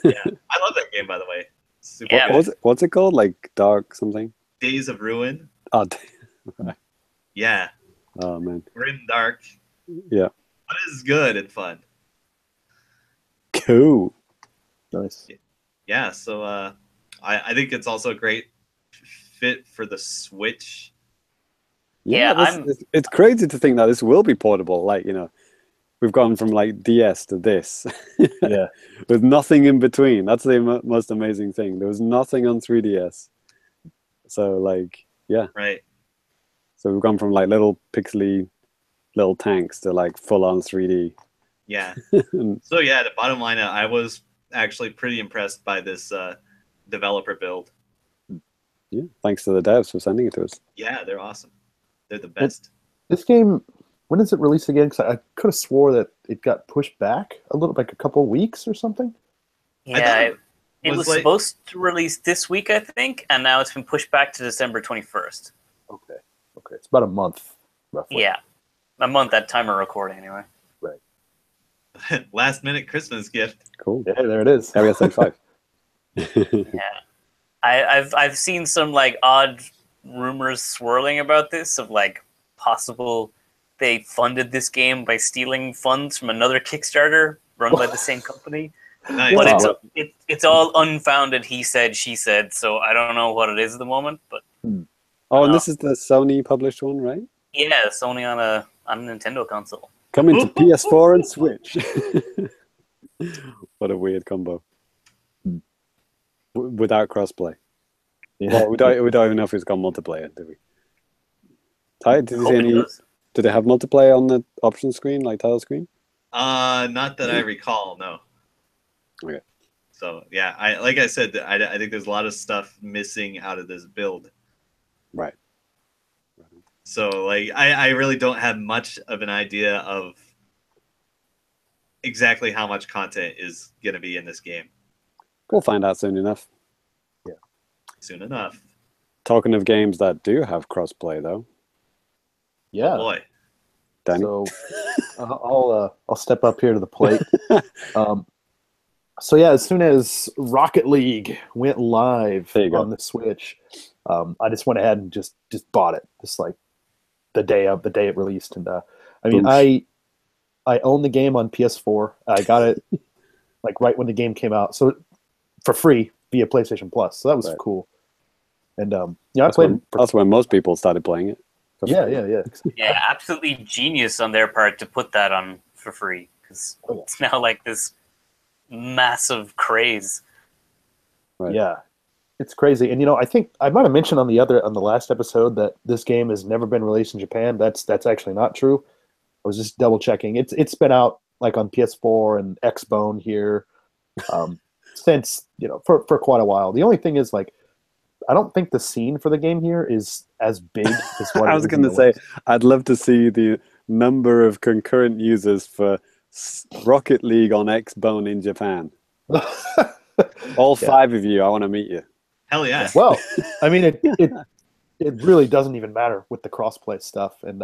Yeah, I love that game by the way. Super Yeah. good. What's it called? Like Dark something? Days of Ruin. Oh, Yeah. oh man. Grim Dark. Yeah. But it's good and fun. Cool. Nice. Yeah, so I think it's also a great fit for the Switch. Yeah, it's crazy to think that this will be portable. Like we've gone from like DS to this. Yeah. With nothing in between. That's the most amazing thing. There was nothing on 3DS. So like, yeah. Right. So we've gone from like little pixely little tanks to like full on 3D. Yeah. So yeah, the bottom line, I was actually pretty impressed by this developer build. Yeah, thanks to the devs for sending it to us. Yeah, they're awesome. They're the best. This game, when is it released again? Because I could have swore that it got pushed back a little, like a couple of weeks or something. yeah, It was supposed to release this week, I think, and now it's been pushed back to December 21st. Okay. It's about a month, roughly. Yeah, a month at time of recording, anyway. Right. Last minute Christmas gift. Cool. Yeah, there it is. Area 35. Yeah, I've seen some like odd rumors swirling about this of like possible they funded this game by stealing funds from another Kickstarter run by the same company. Nice. But it's all unfounded. He said, she said. So I don't know what it is at the moment. But Oh, and this is the Sony published one, right? yeah, Sony on a Nintendo console. Coming to PS4 and Switch. What a weird combo. Without crossplay. Yeah. Well, we don't even know if it's got multiplayer, do we? Ty, did you see any? Did they have multiplayer on the option screen, like title screen? Not that I recall. No. Okay. So yeah, like I said, I think there's a lot of stuff missing out of this build. Right. So like I really don't have much of an idea of exactly how much content is gonna be in this game. We'll find out soon enough. Yeah. Soon enough. Talking of games that do have crossplay, though. Yeah. Oh boy. Danny? So I'll step up here to the plate. So yeah, as soon as Rocket League went live on the Switch, I just went ahead and just bought it, just like the day it released. And I mean, I own the game on PS4. I got it like right when the game came out, so for free via PlayStation Plus. So that was cool. And yeah, I played. That's when most people started playing it. Yeah. Yeah, absolutely genius on their part to put that on for free, because it's now like this massive craze. Right. Yeah, it's crazy. And I think I might have mentioned on the last episode that this game has never been released in Japan. That's actually not true. I was just double checking. It's been out like on PS4 and Xbone here since for quite a while. The only thing is, like, I don't think the scene for the game here is as big as what I was going to say, I'd love to see the number of concurrent users for Rocket League on Xbone in Japan. All 5 of you, I want to meet you. Hell yeah. Well, I mean, it really doesn't even matter with the crossplay stuff. And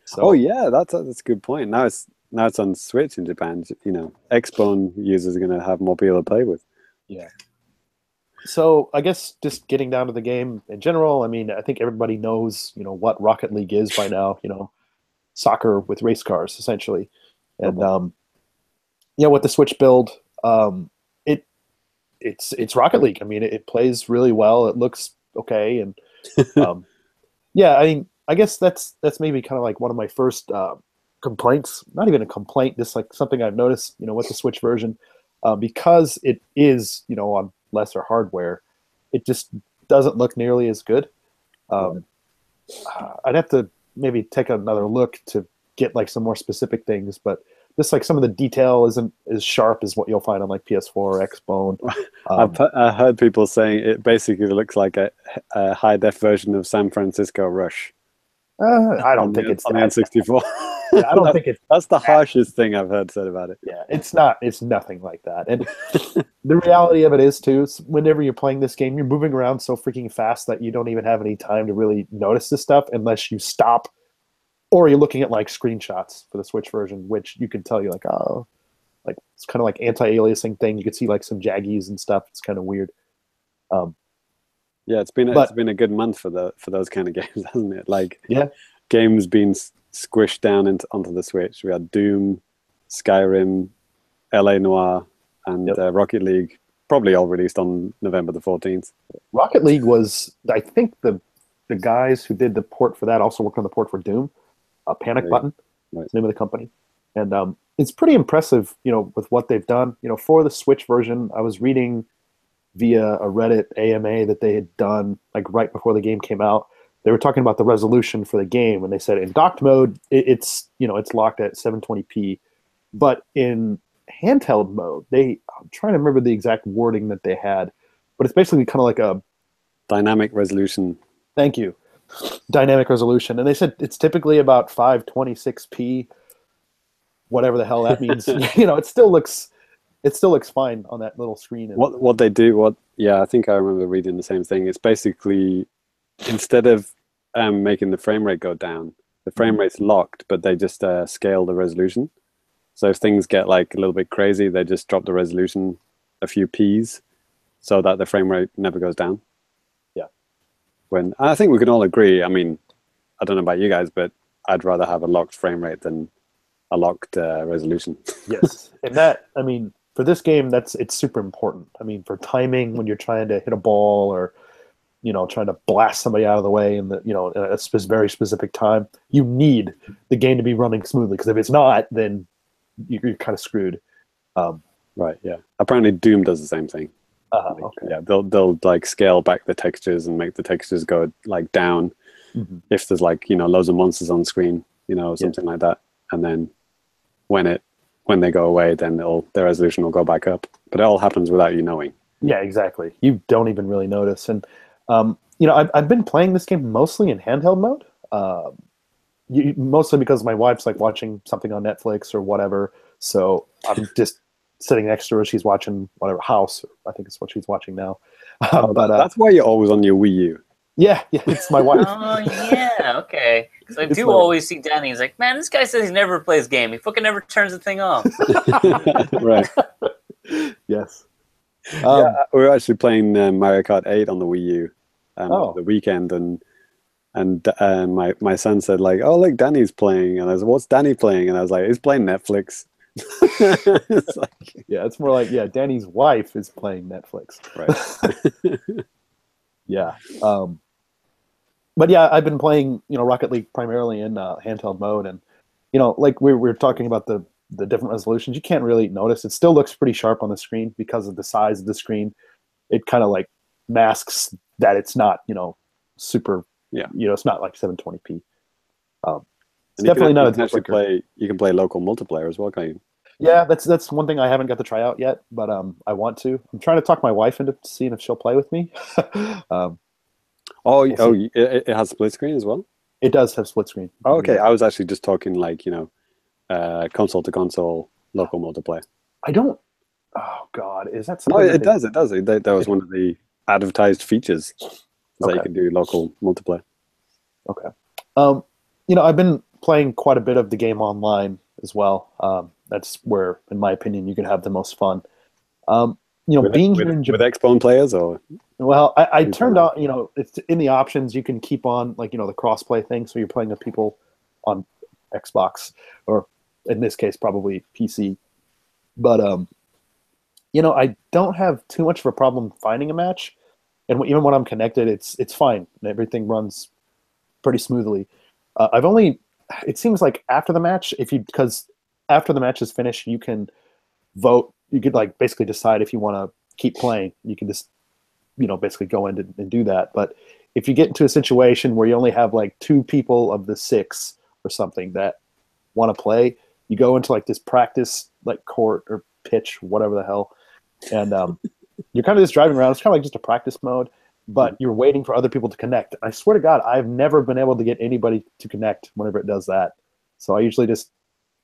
so. Oh yeah, that's a good point. Now it's on Switch in Japan. Xbone users are going to have more people to play with. Yeah. So I guess just getting down to the game in general, I mean, I think everybody knows, what Rocket League is by now, soccer with race cars, essentially. And, with the Switch build, it's Rocket League. I mean, it plays really well. It looks okay. And, yeah, I mean, I guess that's maybe kind of like one of my first complaints, not even a complaint, just like something I've noticed, with the Switch version, because it is, on lesser hardware, it just doesn't look nearly as good. I'd have to maybe take another look to get like some more specific things, but just like some of the detail isn't as sharp as what you'll find on like PS4 or Xbone. I heard people saying it basically looks like a high def version of San Francisco Rush. I don't think it's on the N64. Yeah, I don't think it's that's the harshest thing I've heard said about it. Yeah, it's not. It's nothing like that. And the reality of it is too, whenever you're playing this game, you're moving around so freaking fast that you don't even have any time to really notice this stuff unless you stop, or you're looking at like screenshots for the Switch version, which you can tell you like, oh, like it's kind of like anti-aliasing thing. You can see like some jaggies and stuff. It's kind of weird. Yeah, it's been a good month for those kind of games, hasn't it? Like, yeah, games being squished down onto the Switch. We had Doom, Skyrim, LA Noire, and Rocket League, probably all released on November the 14th. Rocket League was, I think the guys who did the port for that also worked on the port for Doom. Panic Button, that's the name of the company, and it's pretty impressive, with what they've done. For the Switch version, I was reading via a Reddit AMA that they had done like right before the game came out. They were talking about the resolution for the game, and they said in docked mode it's locked at 720p, but in handheld mode I'm trying to remember the exact wording that they had, but it's basically kind of like a dynamic resolution. Thank you. Dynamic resolution. And they said it's typically about 526p, whatever the hell that means. It still looks it still looks fine on that little screen. And, What they do, yeah, I think I remember reading the same thing. It's basically instead of making the frame rate go down, the frame rate's locked, but they just scale the resolution. So if things get like a little bit crazy, they just drop the resolution a few Ps so that the frame rate never goes down. Yeah. When I think we can all agree, I mean, I don't know about you guys, but I'd rather have a locked frame rate than a locked resolution. Yes. And that, I mean, for this game, it's super important. I mean, for timing when you're trying to hit a ball or, you know, trying to blast somebody out of the way in the, you know, at a very specific time, you need the game to be running smoothly. Because if it's not, then you're kind of screwed. Right. Yeah. Apparently, Doom does the same thing. Okay. Yeah, they'll like scale back the textures and make the textures go like down if there's like, you know, loads of monsters on screen, you know, something like that. And then when they go away, then the resolution will go back up. But it all happens without you knowing. Yeah, exactly. You don't even really notice. And you know, I've been playing this game mostly in handheld mode. Mostly because my wife's like watching something on Netflix or whatever. So I'm just sitting next to her. She's watching whatever House. I think it's what she's watching now. But that's why you're always on your Wii U. Yeah, it's my wife. Oh yeah, okay. Because I do my- always see Danny. He's like, man, this guy says he never plays game. He fucking never turns the thing off. Right. Yes. Yeah, we were actually playing Mario Kart 8 on the Wii U the weekend, and my son said like, "Oh, look, Danny's playing," and I was, "What's Danny playing?" And I was like, "He's playing Netflix." It's like, yeah, it's more like Danny's wife is playing Netflix. right. Yeah. But yeah, I've been playing, you know, Rocket League primarily in handheld mode, and you know, like we were talking about the different resolutions, you can't really notice. It still looks pretty sharp on the screen because of the size of the screen. It kind of like masks that it's not, you know, super. Yeah. You know, it's not like 720p. It's And definitely not a you can actually deal-breaker. you can play local multiplayer as well, can't you? Yeah, that's one thing I haven't got to try out yet, but I want to. I'm trying to talk my wife into seeing if she'll play with me. It has split screen as well. It does have split screen. Oh, okay. I was actually just talking like, you know, console to console local multiplayer. I don't. Oh God, is that No, something? it does. It does. That was one of the advertised features that you can do local multiplayer. Okay. You know, I've been playing quite a bit of the game online as well. That's where, in my opinion, you can have the most fun. You know, being here in Japan. With Xbone players, or Well, I turned on, you know, it's in the options, you can keep on, like, you know, the crossplay thing. So you're playing with people on Xbox, or in this case, probably PC. But, you know, I don't have too much of a problem finding a match. And even when I'm connected, it's fine. Everything runs pretty smoothly. It seems like after the match, because after the match is finished, you can vote. You could like basically decide if you want to keep playing. You can just, you know, basically go in and do that. But if you get into a situation where you only have like 2 people of the 6 or something that want to play, you go into like this practice like court or pitch, whatever the hell, and you're kind of just driving around. It's kind of like just a practice mode, but you're waiting for other people to connect. I swear to God, I've never been able to get anybody to connect whenever it does that. So I usually just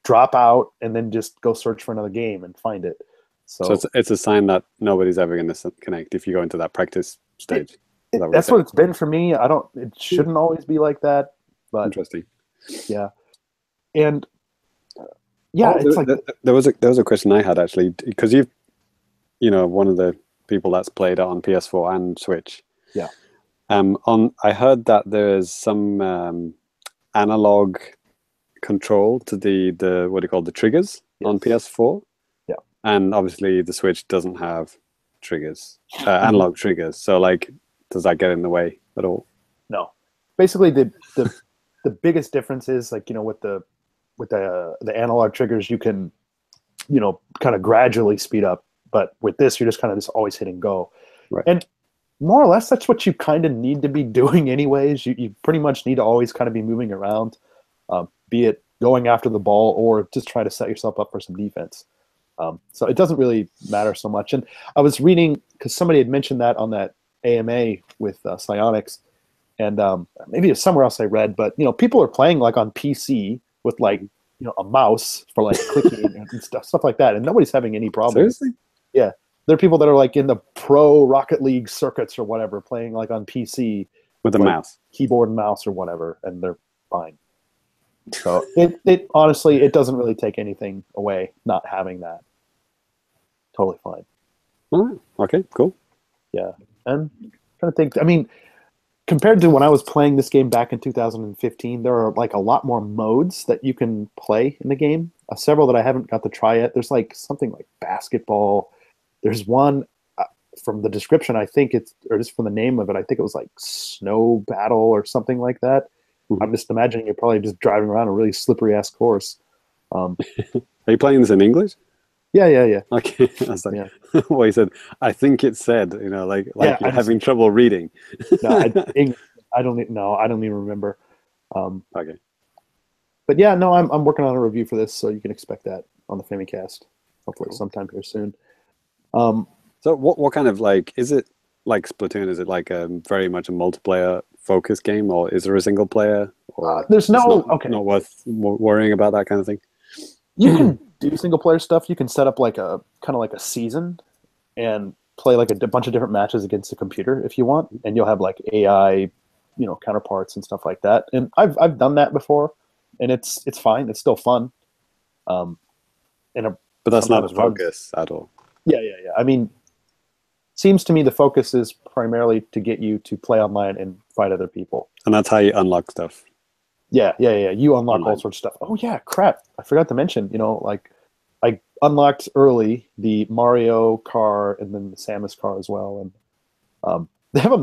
drop out and then just go search for another game and find it. So it's a sign that nobody's ever going to connect if you go into that practice stage. That's what it's been for me. It shouldn't always be like that, but interesting. Yeah. And yeah, it's like there was a question I had actually, because you know, one of the people that's played it on PS4 and Switch. Yeah. I heard that there is some analog control to the what do you call the triggers on PS4. Yeah. And obviously the Switch doesn't have triggers, analog triggers. So like, does that get in the way at all? No. Basically, the biggest difference is like, you know, with the analog triggers, you can, you know, kind of gradually speed up. But with this, you're just kind of just always hitting go. Right. And more or less, that's what you kind of need to be doing anyways. You pretty much need to always kind of be moving around, be it going after the ball or just try to set yourself up for some defense. So it doesn't really matter so much. And I was reading, because somebody had mentioned that on that AMA with Psionics, and maybe it's somewhere else I read, but, you know, people are playing like on PC with like, a mouse for like clicking and stuff like that, and nobody's having any problems. Seriously? Yeah, there are people that are like in the pro Rocket League circuits or whatever, playing like on PC With a like, mouse. keyboard and mouse or whatever, and they're fine. So it honestly, it doesn't really take anything away not having that. Totally fine. Oh, okay, cool. Yeah, and I'm trying to think. I mean, compared to when I was playing this game back in 2015, there are like a lot more modes that you can play in the game. Several that I haven't got to try yet. There's like something like basketball. There's one from the description, I think it's, or just from the name of it, I think it was like snow battle or something like that. Mm-hmm. I'm just imagining you're probably just driving around a really slippery ass course. Are you playing this in English? Yeah. Okay, I was like, well, he said, I think it said, like you're having trouble reading. No, I don't even remember. Okay. But yeah, no, I'm working on a review for this, so you can expect that on the Famicast, hopefully sometime here soon. So what kind of is it like Splatoon? Is it like very much a multiplayer focused game, or is there a single player? Or there's no not worth worrying about that kind of thing. You can do single player stuff. You can set up like a kind of like a season and play like a bunch of different matches against the computer if you want, and you'll have like AI, counterparts and stuff like that. And I've done that before, and it's fine. It's still fun. But that's not a focus at all. Yeah. I mean, seems to me the focus is primarily to get you to play online and fight other people. And that's how you unlock stuff. Yeah. You unlock all sorts of stuff. Oh yeah, crap! I forgot to mention. Like I unlocked early the Mario car and then the Samus car as well, and they have a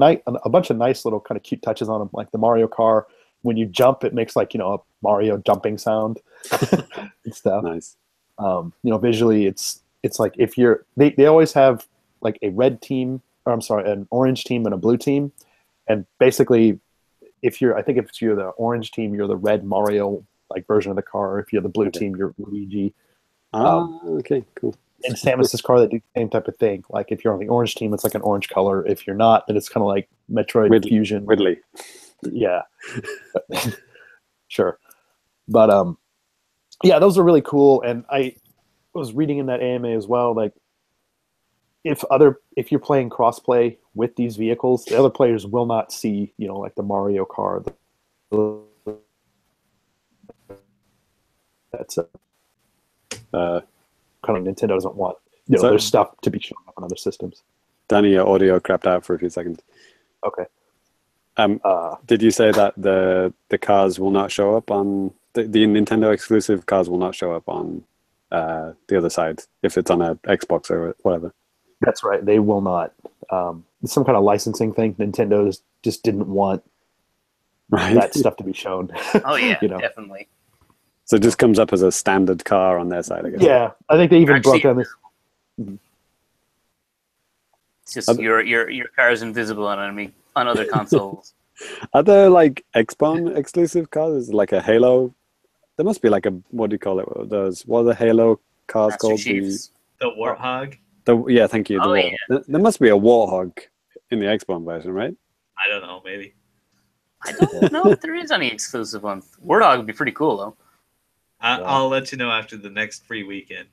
bunch of nice little kind of cute touches on them. Like the Mario car, when you jump, it makes like a Mario jumping sound and stuff. Nice. Visually, it's like if you're they always have like a red team, or I'm sorry, an orange team and a blue team, and basically. If you're the orange team, you're the red Mario like version of the car. If you're the blue team, you're Luigi. Okay, cool. And Samus's car, that do the same type of thing. Like if you're on the orange team, it's like an orange color. If you're not, then it's kind of like Metroid Fusion. Ridley. Yeah. Sure. But yeah, those are really cool. And I was reading in that AMA as well, like if you're playing crossplay with these vehicles, the other players will not see, like the Mario car. That's kind of Nintendo doesn't want. There's stuff to be shown up on other systems. Danny, your audio crapped out for a few seconds. Okay. Did you say that the cars will not show up on the Nintendo exclusive cars will not show up on the other side if it's on a Xbox or whatever? That's right. They will not. It's some kind of licensing thing. Nintendo just didn't want that stuff to be shown. Oh yeah, definitely. So it just comes up as a standard car on their side, I guess. Yeah, I think they even broke down this. It's just your car is invisible on other consoles. Are there like Xbox exclusive cars? Like a Halo? There must be like a, what do you call it? What are the Halo cars Master called? Chiefs. The Warthog? Yeah, thank you. Yeah. There must be a Warthog in the Xbox version, right? I don't know, maybe. I don't know if there is any exclusive one. Warthog would be pretty cool, though. I'll let you know after the next free weekend.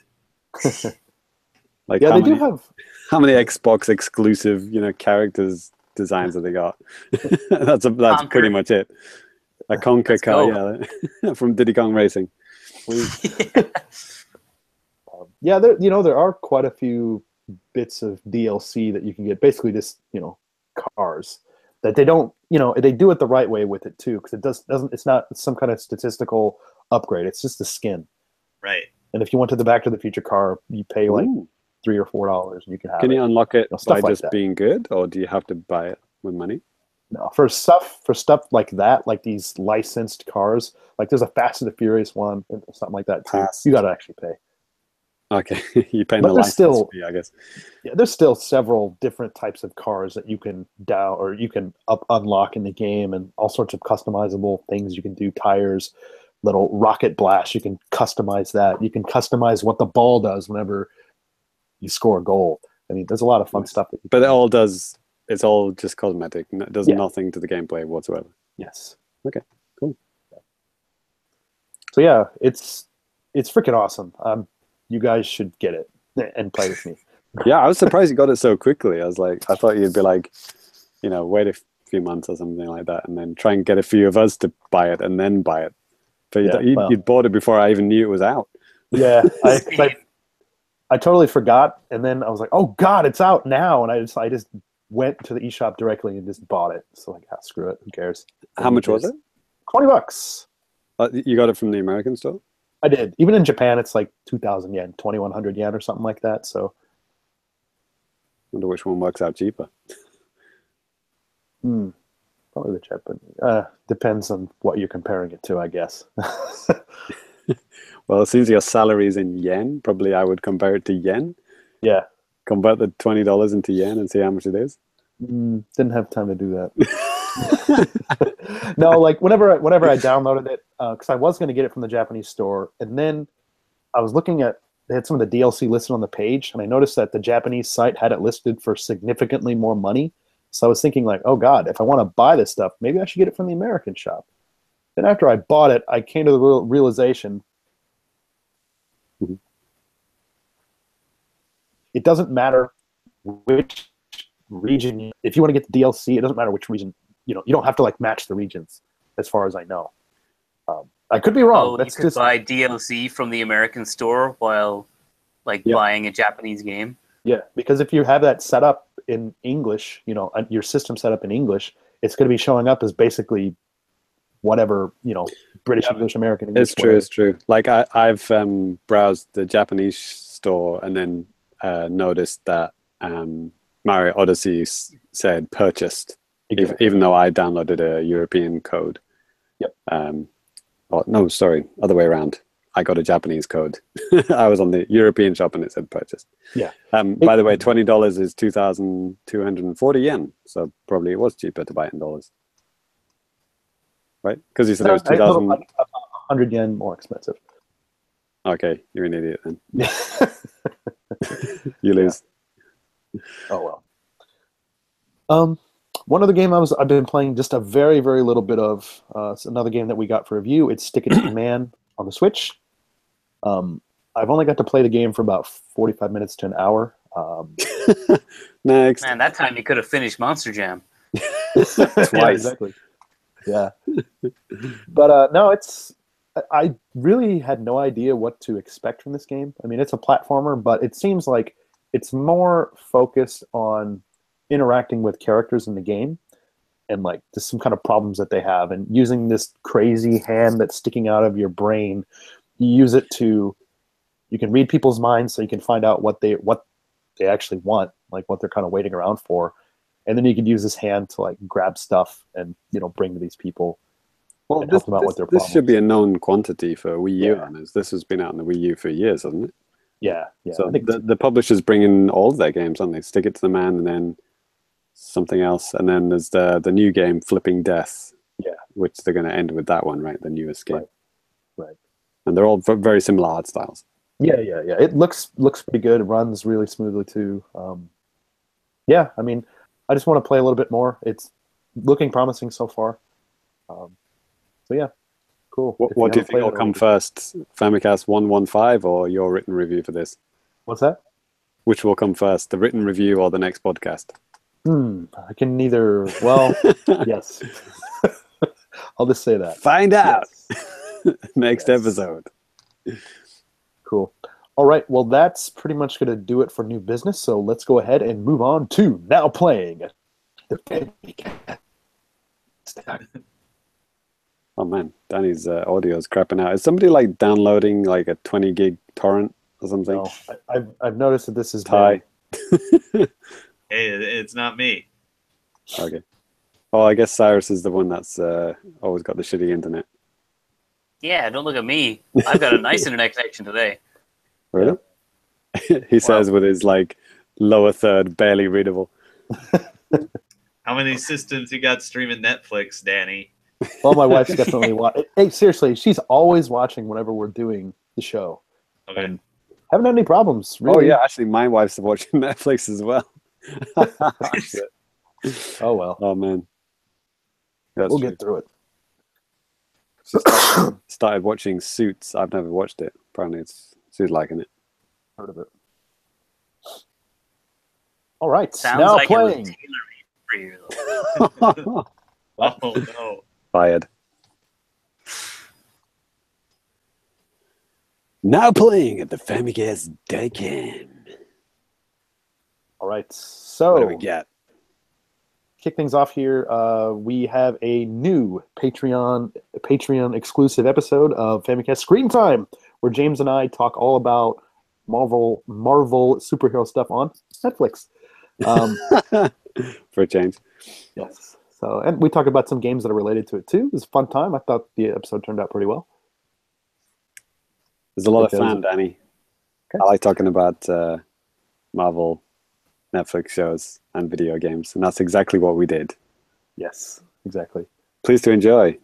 Like yeah, they do have. How many Xbox exclusive, characters designs have they got? that's pretty much it. A Conquer car, yeah, from Diddy Kong Racing. Yeah, there are quite a few bits of DLC that you can get. Basically, just cars that they don't, they do it the right way with it too, because it's not some kind of statistical upgrade. It's just a skin. Right. And if you want to the Back to the Future car, you pay like $3 or $4, and you can have. Can you unlock it by like just being good, or do you have to buy it with money? No, for stuff like that, like these licensed cars, like there's a Fast and the Furious one, and something like that too. You got to actually pay. Okay, you paying the license fee, I guess. Yeah, there's still several different types of cars that you can or you can unlock in the game, and all sorts of customizable things you can do. Tires, little rocket blast, you can customize that. You can customize what the ball does whenever you score a goal. I mean, there's a lot of fun stuff. But it's all just cosmetic. It does nothing to the gameplay whatsoever. Yes. Okay, cool. So yeah, it's It's freaking awesome. You guys should get it and play with me. Yeah, I was surprised you got it so quickly. I thought you'd be like, wait a few months or something like that, and then try and get a few of us to buy it and then buy it. But you'd bought it before I even knew it was out. Yeah, I totally forgot, and then I was like, "Oh God, it's out now!" And I just went to the eShop directly and just bought it. So like, screw it, who cares? How much was it? $20. You got it from the American store? I did. Even in Japan, it's like 2,000 yen, 2,100 yen, or something like that. So, wonder which one works out cheaper. Probably the Japanese. Depends on what you're comparing it to, I guess. Well, since your salary is in yen, probably I would compare it to yen. Yeah. Convert the $20 into yen and see how much it is. Didn't have time to do that. No, like whenever I downloaded it, because I was going to get it from the Japanese store, and then I was looking at, they had some of the DLC listed on the page, and I noticed that the Japanese site had it listed for significantly more money. So I was thinking like, oh God, if I want to buy this stuff, maybe I should get it from the American shop. Then after I bought it, I came to the realization it doesn't matter which region. If you want to get the DLC, it doesn't matter which region. You don't have to like match the regions, as far as I know. I could be wrong. You could buy DLC from the American store while buying a Japanese game. Yeah, because if you have that set up in English, your system set up in English, it's going to be showing up as basically whatever, British, English, American English. It's true. Like I've browsed the Japanese store and then noticed that Mario Odyssey said purchased, even though I downloaded a European code. Yep. No, sorry, other way around. I got a Japanese code. I was on the European shop and it said purchased. Yeah. By the way, $20 is 2,240 yen. So probably it was cheaper to buy it in dollars. Right? Because you said it was 2,000. 100 yen more expensive. Okay, you're an idiot then. You lose. Yeah. Oh well. One other game I've been playing just a very, very little bit of. It's another game that we got for review. It's Stick It to Man on the Switch. I've only got to play the game for about 45 minutes to an hour. Next. Man, that time you could have finished Monster Jam. Twice. Yeah, exactly. Yeah. But no, I really had no idea what to expect from this game. I mean, it's a platformer, but it seems like it's more focused on interacting with characters in the game and like just some kind of problems that they have, and using this crazy hand that's sticking out of your brain. You use it you can read people's minds, so you can find out what they actually want, like what they're kind of waiting around for. And then you can use this hand to like grab stuff and bring to these people. Well, and help them out with their this problems. should be a known quantity for Wii U Yeah. owners. This has been out on the Wii U for years, hasn't it? Yeah. So I think the publishers bring in all of their games, don't they? Stick It to the Man, and then something else, and then there's the new game Flipping Death. Yeah. Which they're going to end with that one, right? The newest game. Right. And they're all very similar art styles. Yeah. It looks pretty good. It runs really smoothly too. Yeah, I mean, I just want to play a little bit more. It's looking promising so far. So yeah, cool. What do you think will come first? Famicast 115 or your written review for this? What's that? Which will come first, the written review or the next podcast? I can neither. Well, yes. I'll just say that. Find out. Yes. Next episode. Cool. All right. Well, that's pretty much going to do it for new business. So let's go ahead and move on to now playing the Famicast. Oh man, Danny's audio is crapping out. Is somebody like downloading like a 20 gig torrent or something? No, I've noticed that this is Ty. Hey, it's not me. Okay. Oh, I guess Cyrus is the one that's always got the shitty internet. Yeah, don't look at me. I've got a nice internet connection today. Really? He says with his like lower third barely readable. How many systems you got streaming Netflix, Danny? Well, my wife's definitely watching. Hey, seriously, she's always watching whenever we're doing the show. Okay. And haven't had any problems, really. Oh yeah, actually my wife's watching Netflix as well. Oh well. Oh man. That's We'll true. get through it. Started watching Suits. I've never watched it. Apparently, she's liking it. Heard of it. All right, Sounds now like playing. it was tailored for you, though. Oh no. Fired. Now playing at the Famicast.com. All right, What do so we get? kick things off here. We have a new Patreon exclusive episode of Famicast Screen Time, where James and I talk all about Marvel superhero stuff on Netflix. For a change. Yes. So, and we talk about some games that are related to it too. It was a fun time. I thought the episode turned out pretty well. There's a lot of It does. fun, Danny. Okay. I like talking about Marvel, Netflix shows, and video games, and that's exactly what we did. Yes, exactly. Please to enjoy.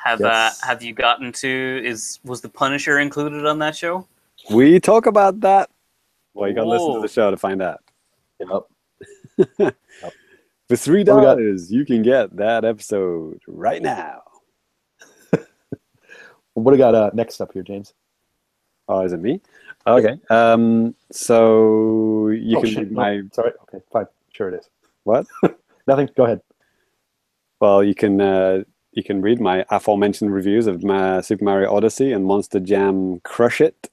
Yes. Have you gotten to was the Punisher included on that show? We talk about that. Well, you got to listen to Whoa. the show to find out. Yep. For $3, What we got? you can get that episode right now. What do we got next up here, James? Oh, is it me? Okay. So you can read my Sorry. Okay, fine. Sure it is. what? Nothing. Go ahead. Well, you can read my aforementioned reviews of Super Mario Odyssey and Monster Jam Crush It.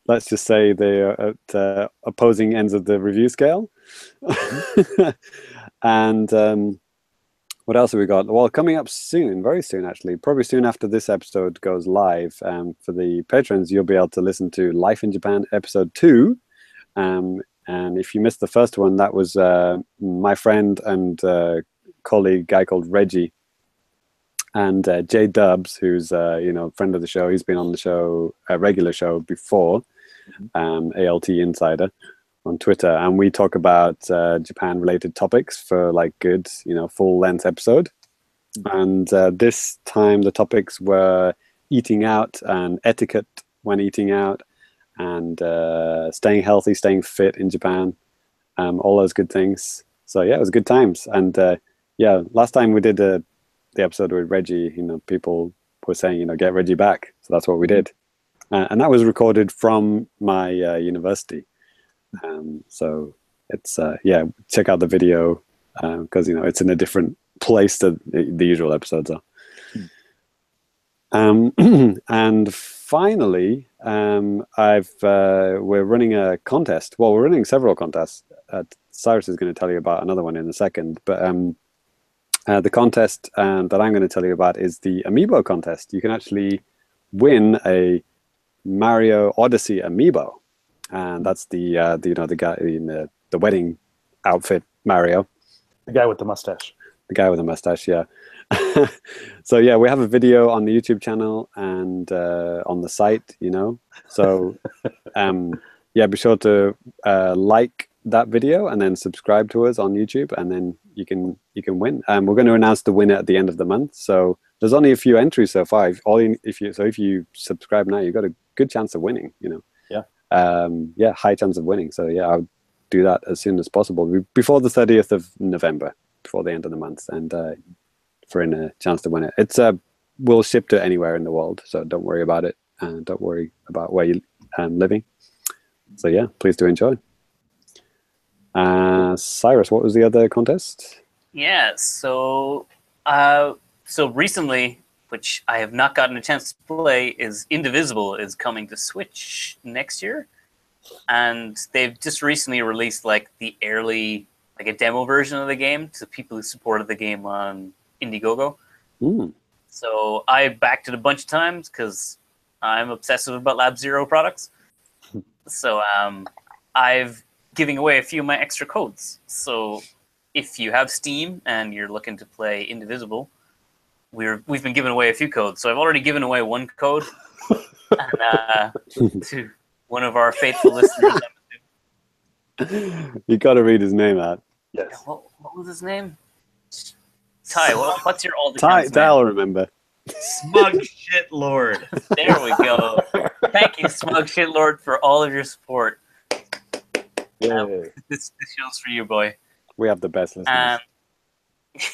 Let's just say they are at opposing ends of the review scale. And what else have we got? Well, coming up soon, very soon actually, probably soon after this episode goes live, for the patrons, you'll be able to listen to Life in Japan episode 2. And if you missed the first one, that was my friend and colleague, guy called Reggie, and Jay Dubs, who's friend of the show. He's been on the show, a regular show before, ALT Insider on Twitter, and we talk about Japan-related topics for like good, full-length episode. And this time the topics were eating out and etiquette when eating out, and staying healthy, staying fit in Japan, all those good things. So yeah, it was good times. And last time we did the episode with Reggie, people were saying, get Reggie back. So that's what we did. And that was recorded from my university. So it's, check out the video because, it's in a different place that the usual episodes are. And finally, we're running a contest. Well, we're running several contests. Cyrus is going to tell you about another one in a second. But the contest that I'm going to tell you about is the Amiibo contest. You can actually win a Mario Odyssey Amiibo, and that's the guy in the wedding outfit Mario. The guy with the mustache. The guy with the mustache, yeah. So yeah, we have a video on the YouTube channel and on the site, So be sure to like that video and then subscribe to us on YouTube, and then you can win. We're going to announce the winner at the end of the month. So there's only a few entries so far. If you subscribe now, you've got a good chance of winning. Yeah. High chance of winning. So yeah, I'll do that as soon as possible before the 30th of November, before the end of the month, and for a chance to win it. It's we'll ship to anywhere in the world, so don't worry about it, and don't worry about where you're living. So yeah, please do enjoy. Cyrus, what was the other contest? Yeah, so recently, which I have not gotten a chance to play, is Indivisible is coming to Switch next year, and they've just recently released like the early, like a demo version of the game to people who supported the game on Indiegogo. So I backed it a bunch of times because I'm obsessive about Lab Zero products. So I've giving away a few of my extra codes. So if you have Steam and you're looking to play Indivisible, we've been giving away a few codes. So I've already given away one code and, to one of our faithful listeners. You got to read his name out. Yes. What was his name? Ty, what's your old Ty, account's name? I'll remember. Smug shit lord. There we go. Thank you, Smug Shitlord, for all of your support. Yeah. This show's for you, boy. We have the best listeners.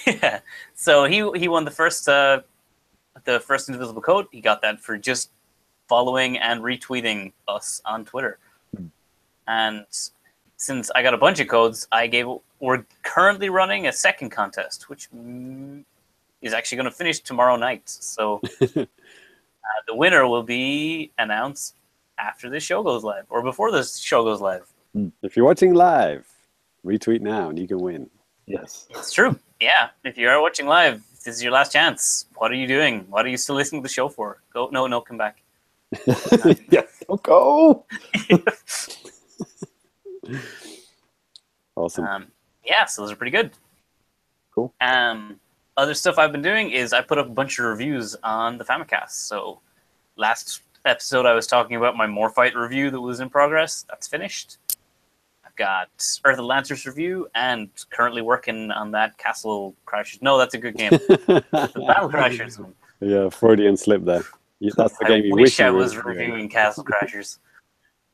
Yeah. So he won the first Indivisible code. He got that for just following and retweeting us on Twitter. And since I got a bunch of codes, we're currently running a second contest, which is actually going to finish tomorrow night. So the winner will be announced after this show goes live, or before this show goes live. If you're watching live, retweet now and you can win. Yes. It's true. Yeah. If you are watching live, this is your last chance. What are you doing? What are you still listening to the show for? Go. No, come back. Yeah, don't go. Awesome. Yeah, so those are pretty good. Cool. Other stuff I've been doing is I put up a bunch of reviews on the Famicast. So last episode I was talking about my Morphite review that was in progress. That's finished. I've got Earth Atlantis review and currently working on that Castle Crashers. No, that's a good game. The Battle Crashers one. Yeah, Freudian slip there. That's the game you wish you I were was reviewing. reviewing Castle Crashers.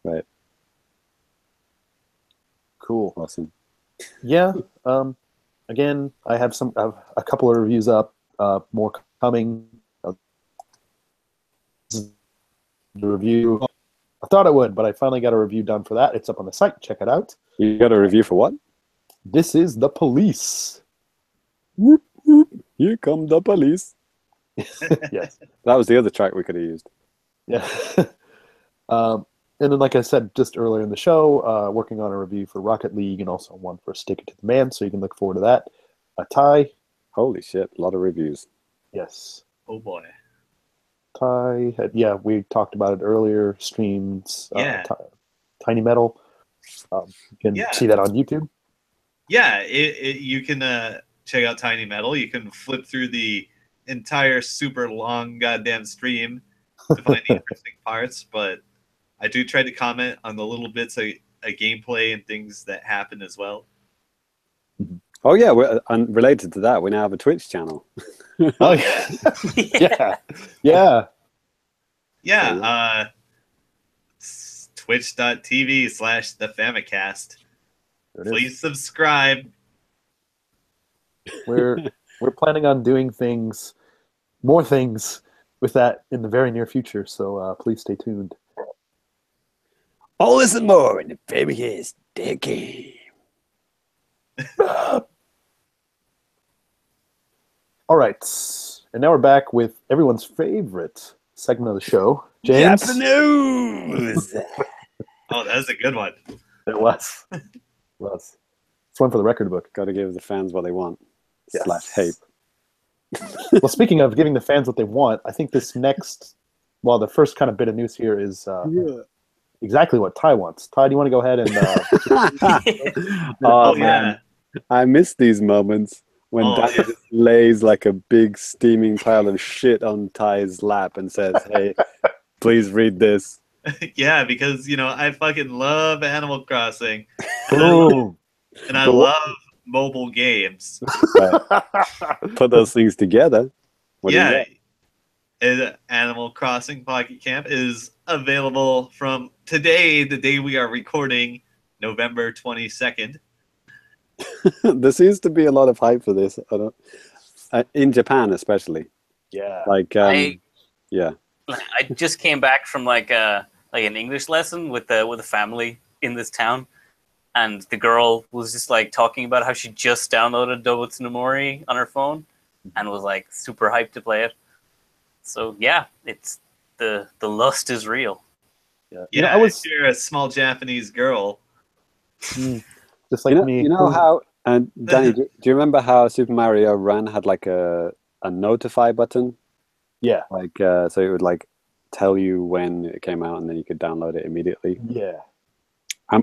Right. Cool. Awesome. Yeah. Again, I have a couple of reviews up. More coming. The review. I thought I would, but I finally got a review done for that. It's up on the site. Check it out. You got a review for what? This is The Police. Whoop, whoop. Here come the police. Yes. That was the other track we could have used. Yeah. And then, like I said just earlier in the show, working on a review for Rocket League and also one for Stick It to the Man, so you can look forward to that. Ty. Holy shit, a lot of reviews. Yes. Oh boy. Ty. We talked about it earlier. Streams. Yeah. Tiny Metal. You can see that on YouTube. Yeah, you can check out Tiny Metal. You can flip through the entire super long goddamn stream to find the interesting parts, but I do try to comment on the little bits of gameplay and things that happen as well. Oh yeah, and related to that, we now have a Twitch channel. Oh yeah. Yeah. Yeah. Twitch.tv/the Famicast. Please subscribe. We're planning on doing more things with that in the very near future, so please stay tuned. All this and more in the Famicast Dead Game. All right, and now we're back with everyone's favorite segment of the show, James. Drop the news. Oh, that was a good one. It was. It's one for the record book. Got to give the fans what they want. Yes. /hate. Well, speaking of giving the fans what they want, I think this next, the first kind of bit of news here is exactly what Ty wants. Ty, do you want to go ahead and... Oh, man. I miss these moments when Dad just lays like a big steaming pile of shit on Ty's lap and says, hey, please read this. Yeah, because, I fucking love Animal Crossing. Boom. And I love mobile games. Right. Put those things together. Animal Crossing Pocket Camp is available from today, the day we are recording, November 22nd. There seems to be a lot of hype for this. In Japan, especially. Yeah. I just came back from an English lesson with the family in this town, and the girl was just talking about how she just downloaded Dobutsu no Mori on her phone and was super hyped to play it. So yeah, it's the lust is real. Yeah, if you're a small Japanese girl, just like me. You know how? And Danny, do you remember how Super Mario Run had a notify button? Yeah. So it would tell you when it came out, and then you could download it immediately. Yeah.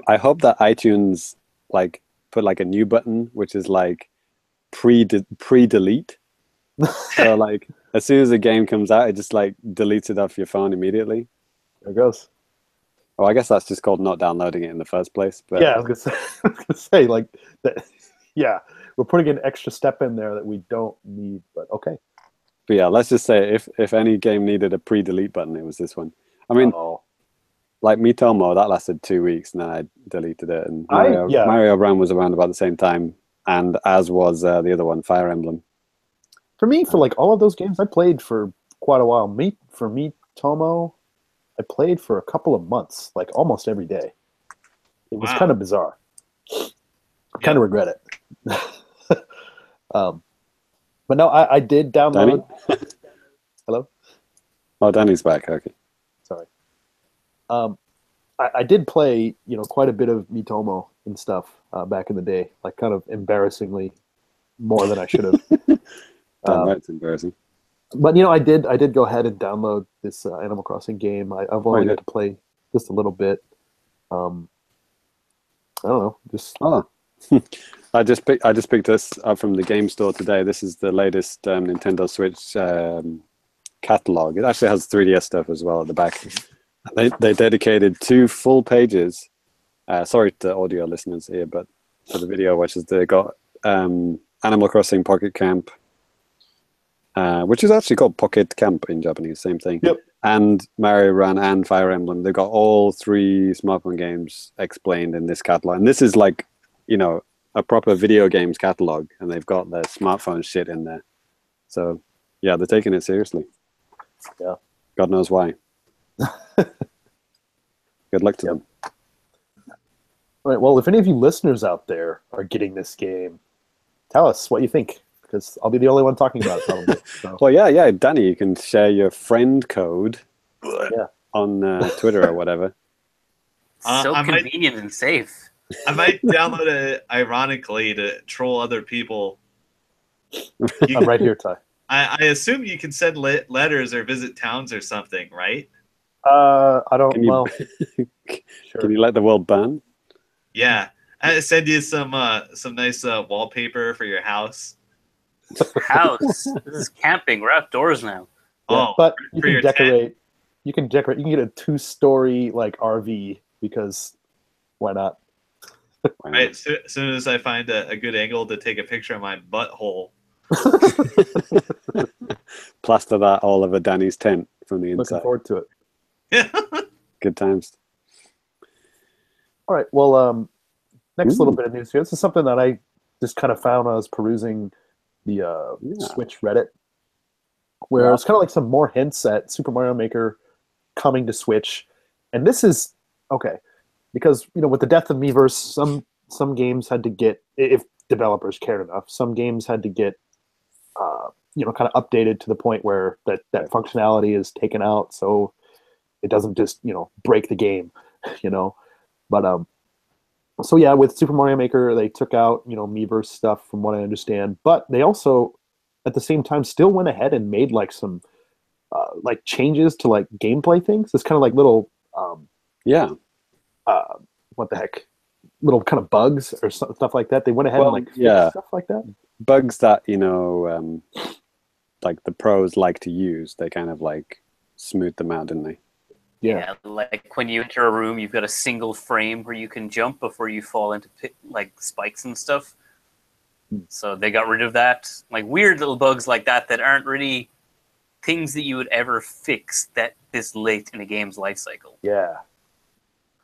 I hope that iTunes put a new button, which is pre-delete. So as soon as a game comes out, it just deletes it off your phone immediately. There it goes. Oh, I guess that's just called not downloading it in the first place. But yeah, I was gonna say that. Yeah, we're putting an extra step in there that we don't need, but okay. But yeah, let's just say if any game needed a pre-delete button, it was this one. I mean, Mitomo, that lasted 2 weeks, and then I deleted it. And Mario Run was around about the same time, and as was the other one, Fire Emblem. For me, for all of those games, I played for quite a while. For Mitomo, I played for a couple of months, like almost every day. It was Wow. kind of bizarre. I kind of regret it. But no, I did download. Danny? Hello? Oh, Danny's back. Okay. Sorry. I did play, quite a bit of Mitomo and stuff back in the day, like kind of embarrassingly more than I should have. Damn, that's embarrassing. But I did go ahead and download this Animal Crossing game. I've only got to play just a little bit. I don't know, just I just picked this up from the game store today. This is the latest Nintendo Switch catalog. It actually has 3DS stuff as well at the back. They dedicated 2 full pages. Sorry to audio listeners here, but for the video watchers, they got Animal Crossing Pocket Camp, which is actually called Pocket Camp in Japanese, same thing. Yep. And Mario Run and Fire Emblem. They've got all 3 smartphone games explained in this catalog. And this is like, a proper video games catalog, and they've got their smartphone shit in there. So, yeah, they're taking it seriously. Yeah. God knows why. Good luck to them. All right. Well, if any of you listeners out there are getting this game, tell us what you think, because I'll be the only one talking about it probably. So. Well, yeah, Danny, you can share your friend code on Twitter or whatever. So convenient and safe. I might download it ironically to troll other people. I'm right here, Ty. I assume you can send letters or visit towns or something, right? I don't know. Sure. Can you let the world burn? Yeah. I send you some nice wallpaper for your house. House. This is camping. We're outdoors now. Yeah, but you for can your decorate. tent. You can decorate. You can get a 2-story like RV, because why not? Right. As soon as I find a good angle to take a picture of my butthole. Plaster that all over Danny's tent from the inside. Looking forward to it. Good times. All right. Well, next little bit of news here. This is something that I just kind of found when I was perusing the Switch Reddit, where it's kind of like some more hints at Super Mario Maker coming to Switch. And this is okay, because with the death of Miiverse, some games had to get, if developers cared enough, some games had to get kind of updated to the point where that functionality is taken out, so it doesn't just break the game, But so yeah, with Super Mario Maker, they took out Miiverse stuff from what I understand, but they also at the same time still went ahead and made like some like changes to like gameplay things. It's kind of like little what the heck, little kind of bugs or stuff like that. They went ahead and like fixed stuff like that. Bugs that like the pros like to use. They kind of like smooth them out, didn't they? Yeah, like when you enter a room, you've got a single frame where you can jump before you fall into like spikes and stuff. So they got rid of that. Like weird little bugs like that aren't really things that you would ever fix that this late in a game's life cycle. Yeah.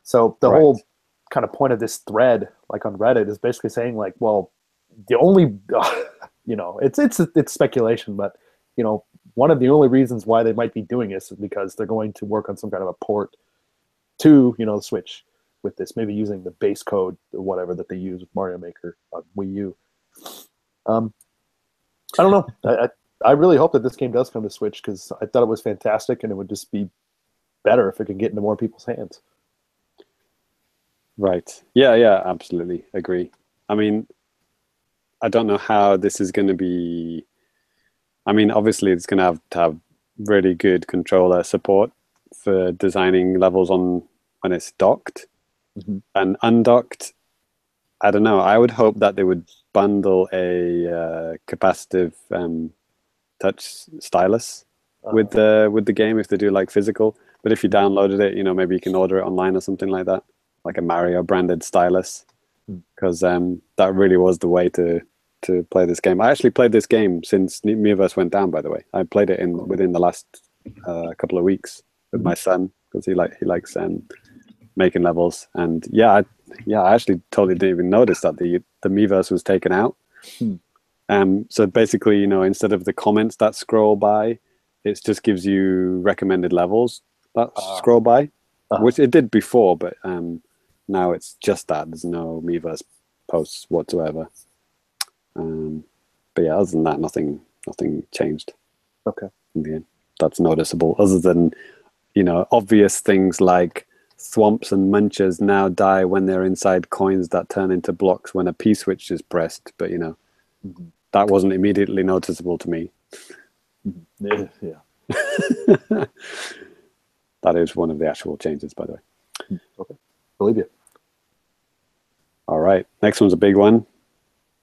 So the whole kind of point of this thread, like on Reddit, is basically saying like, well, the only, it's speculation, but one of the only reasons why they might be doing this is because they're going to work on some kind of a port to the Switch with this, maybe using the base code or whatever that they use with Mario Maker on Wii U. I don't know. I really hope that this game does come to Switch, because I thought it was fantastic, and it would just be better if it could get into more people's hands. Right. Yeah, absolutely. Agree. I mean, I don't know how this is going to be. I mean, obviously, it's going to have really good controller support for designing levels on when it's docked. Mm-hmm. And undocked, I don't know. I would hope that they would bundle a capacitive touch stylus with the game if they do like physical. But if you downloaded it, maybe you can order it online or something like that, like a Mario branded stylus, because that really was the way to play this game. I actually played this game since Miiverse went down, by the way. I played it within the last couple of weeks with my son, because he likes making levels. And I actually totally didn't even notice that the Miiverse was taken out. So basically, instead of the comments that scroll by, it just gives you recommended levels that scroll by, uh-huh. which it did before, but now it's just that. There's no Miiverse posts whatsoever. But yeah, other than that, nothing changed. Okay. In the end, that's noticeable. Other than, obvious things like thwomps and munchers now die when they're inside coins that turn into blocks when a P switch is pressed. But Mm-hmm. that wasn't immediately noticeable to me. Mm-hmm. Yeah. That is one of the actual changes, by the way. Okay. Believe you. All right. Next one's a big one.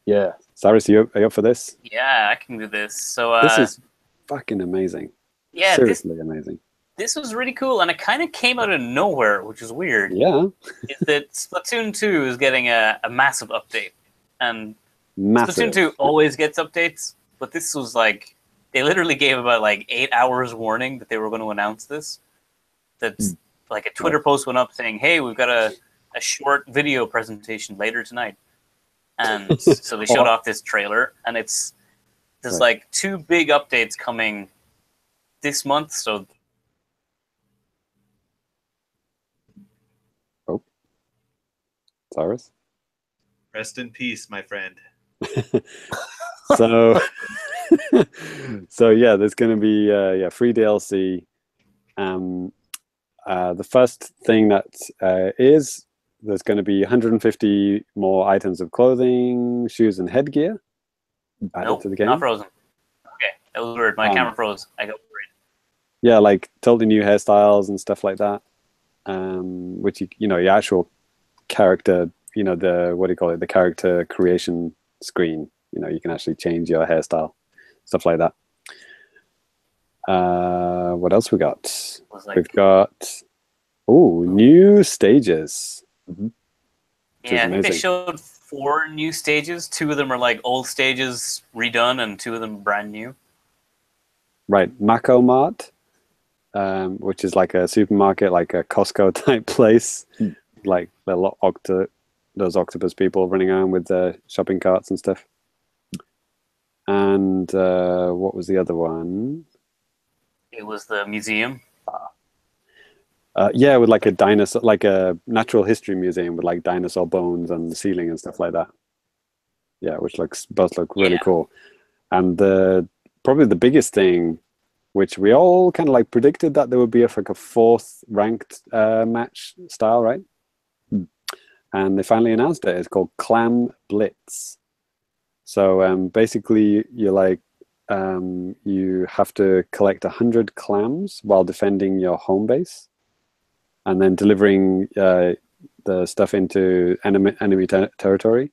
Yeah. Cyrus, are you up for this? Yeah, I can do this. So This is fucking amazing. yeah, Seriously amazing. this was really cool, and it kind of came out of nowhere, which is weird. Yeah. Is that Splatoon 2 is getting a massive update, and Massive. Splatoon 2 always gets updates, but this was like they literally gave about like 8 hours warning that they were going to announce this. That's like a Twitter post went up saying, "Hey, we've got a short video presentation later tonight," and so they showed off this trailer, and there's like 2 big updates coming this month. So Cyrus? Rest in peace, my friend. So so yeah, there's going to be free DLC. The first thing that there's going to be 150 more items of clothing, shoes, and headgear added to the game. Not frozen. Okay, that was weird. My camera froze. I got worried. Yeah, like totally new hairstyles and stuff like that. Which your actual character, the character creation screen. You can actually change your hairstyle, stuff like that. What else we got? We've got new stages. Mm-hmm. Yeah, I think they showed 4 new stages. 2 of them are like old stages redone, and 2 of them brand new. Right, Mako Mart, which is like a supermarket, like a Costco type place, like those octopus people running around with their shopping carts and stuff. And what was the other one? It was the museum. With like a dinosaur, like a natural history museum with like dinosaur bones on the ceiling and stuff like that. Yeah, which both look really cool. And probably the biggest thing, which we all kind of like predicted, that there would be a 4th ranked match style, right? And they finally announced it. It's called Clam Blitz. So basically, you're like you have to collect 100 clams while defending your home base, and then delivering the stuff into enemy territory.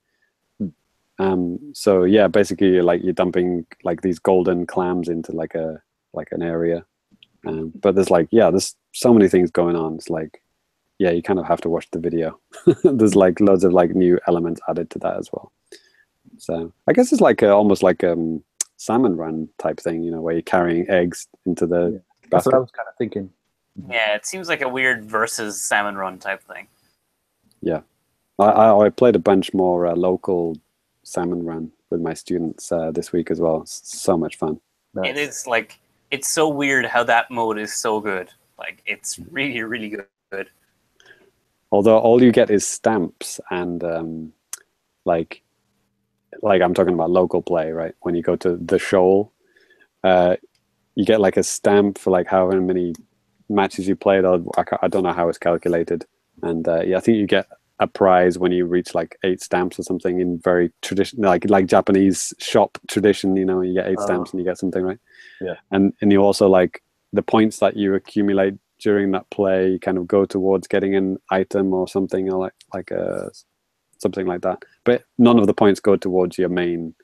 So yeah, basically you're dumping like these golden clams into like an area. But there's so many things going on. It's like, yeah, you kind of have to watch the video. There's like loads of like new elements added to that as well. So I guess it's like almost like salmon run type thing, where you're carrying eggs into the basket. That's what I was kind of thinking. Yeah, it seems like a weird versus salmon run type thing. Yeah, I played a bunch more local salmon run with my students this week as well. It's so much fun. Nice. It is like, it's so weird how that mode is so good. Like, it's really, really good. Although all you get is stamps and like I'm talking about local play, right? When you go to the shoal, you get like a stamp for like however many matches you played. I don't know how it's calculated. And I think you get a prize when you reach like 8 stamps or something in very traditional, like Japanese shop tradition. You get 8 stamps and you get something, right? Yeah. And you also like the points that you accumulate during that play kind of go towards getting an item or something, or like something like that. But none of the points go towards your main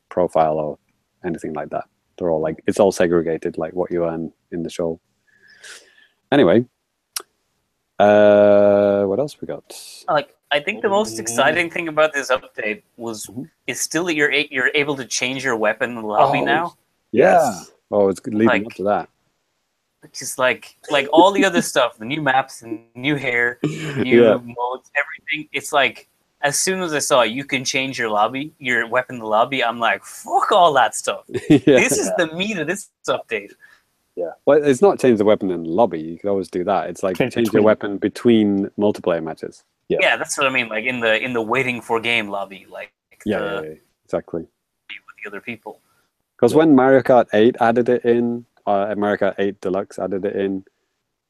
profile or anything like that. They're all like, it's all segregated, like what you earn in the show. Anyway, what else we got? Like, I think the most exciting thing about this update is still that you're able to change your weapon in the lobby now. Yeah. Oh, it's leading up to that. Which is like all the other stuff, the new maps, the new hair, new modes, everything. It's like, as soon as I saw you can change your weapon in the lobby, I'm like, fuck all that stuff. This is the meat of this update. Well, it's not change the weapon in the lobby. You could always do that. It's like change your weapon between multiplayer matches. Yeah, that's what I mean. Like in the waiting for game lobby, like Yeah, exactly. with the other people. Because when Mario Kart 8 added it in, Mario Kart 8 Deluxe added it in,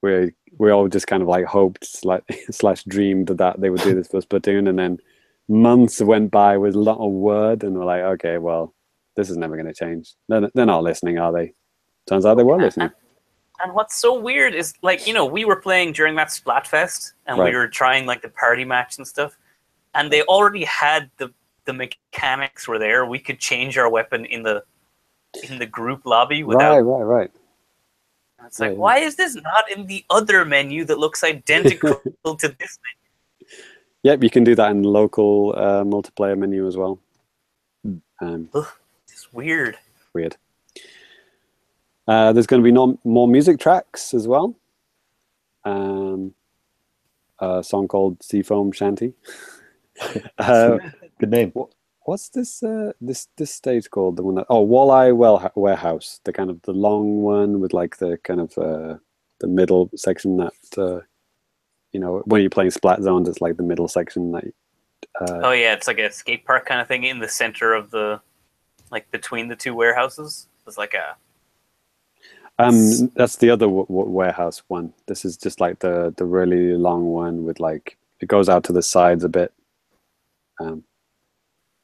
we all just kind of like hoped slash dreamed that they would do this for Splatoon, and then months went by with not a word, and we're like, okay, well, this is never going to change. They're not listening, are they? Turns out they were listening. And what's so weird is, like, we were playing during that Splatfest, and we were trying like the party match and stuff, and they already had the mechanics were there. We could change our weapon in the group lobby without. Right. It's like, why is this not in the other menu that looks identical to this menu? Yep, you can do that in the local multiplayer menu as well. It's weird. Weird. There's going to be more music tracks as well. A song called Seafoam Shanty. Good name. What's this this stage called? The one that Walleye Warehouse, the kind of the long one with like the kind of the middle section that when you're playing Splat Zones, it's like the middle section that. Oh yeah, it's like a skate park kind of thing in the center of the, like between the two warehouses. It's like a. That's the other warehouse one. This is just like the really long one with like it goes out to the sides a bit.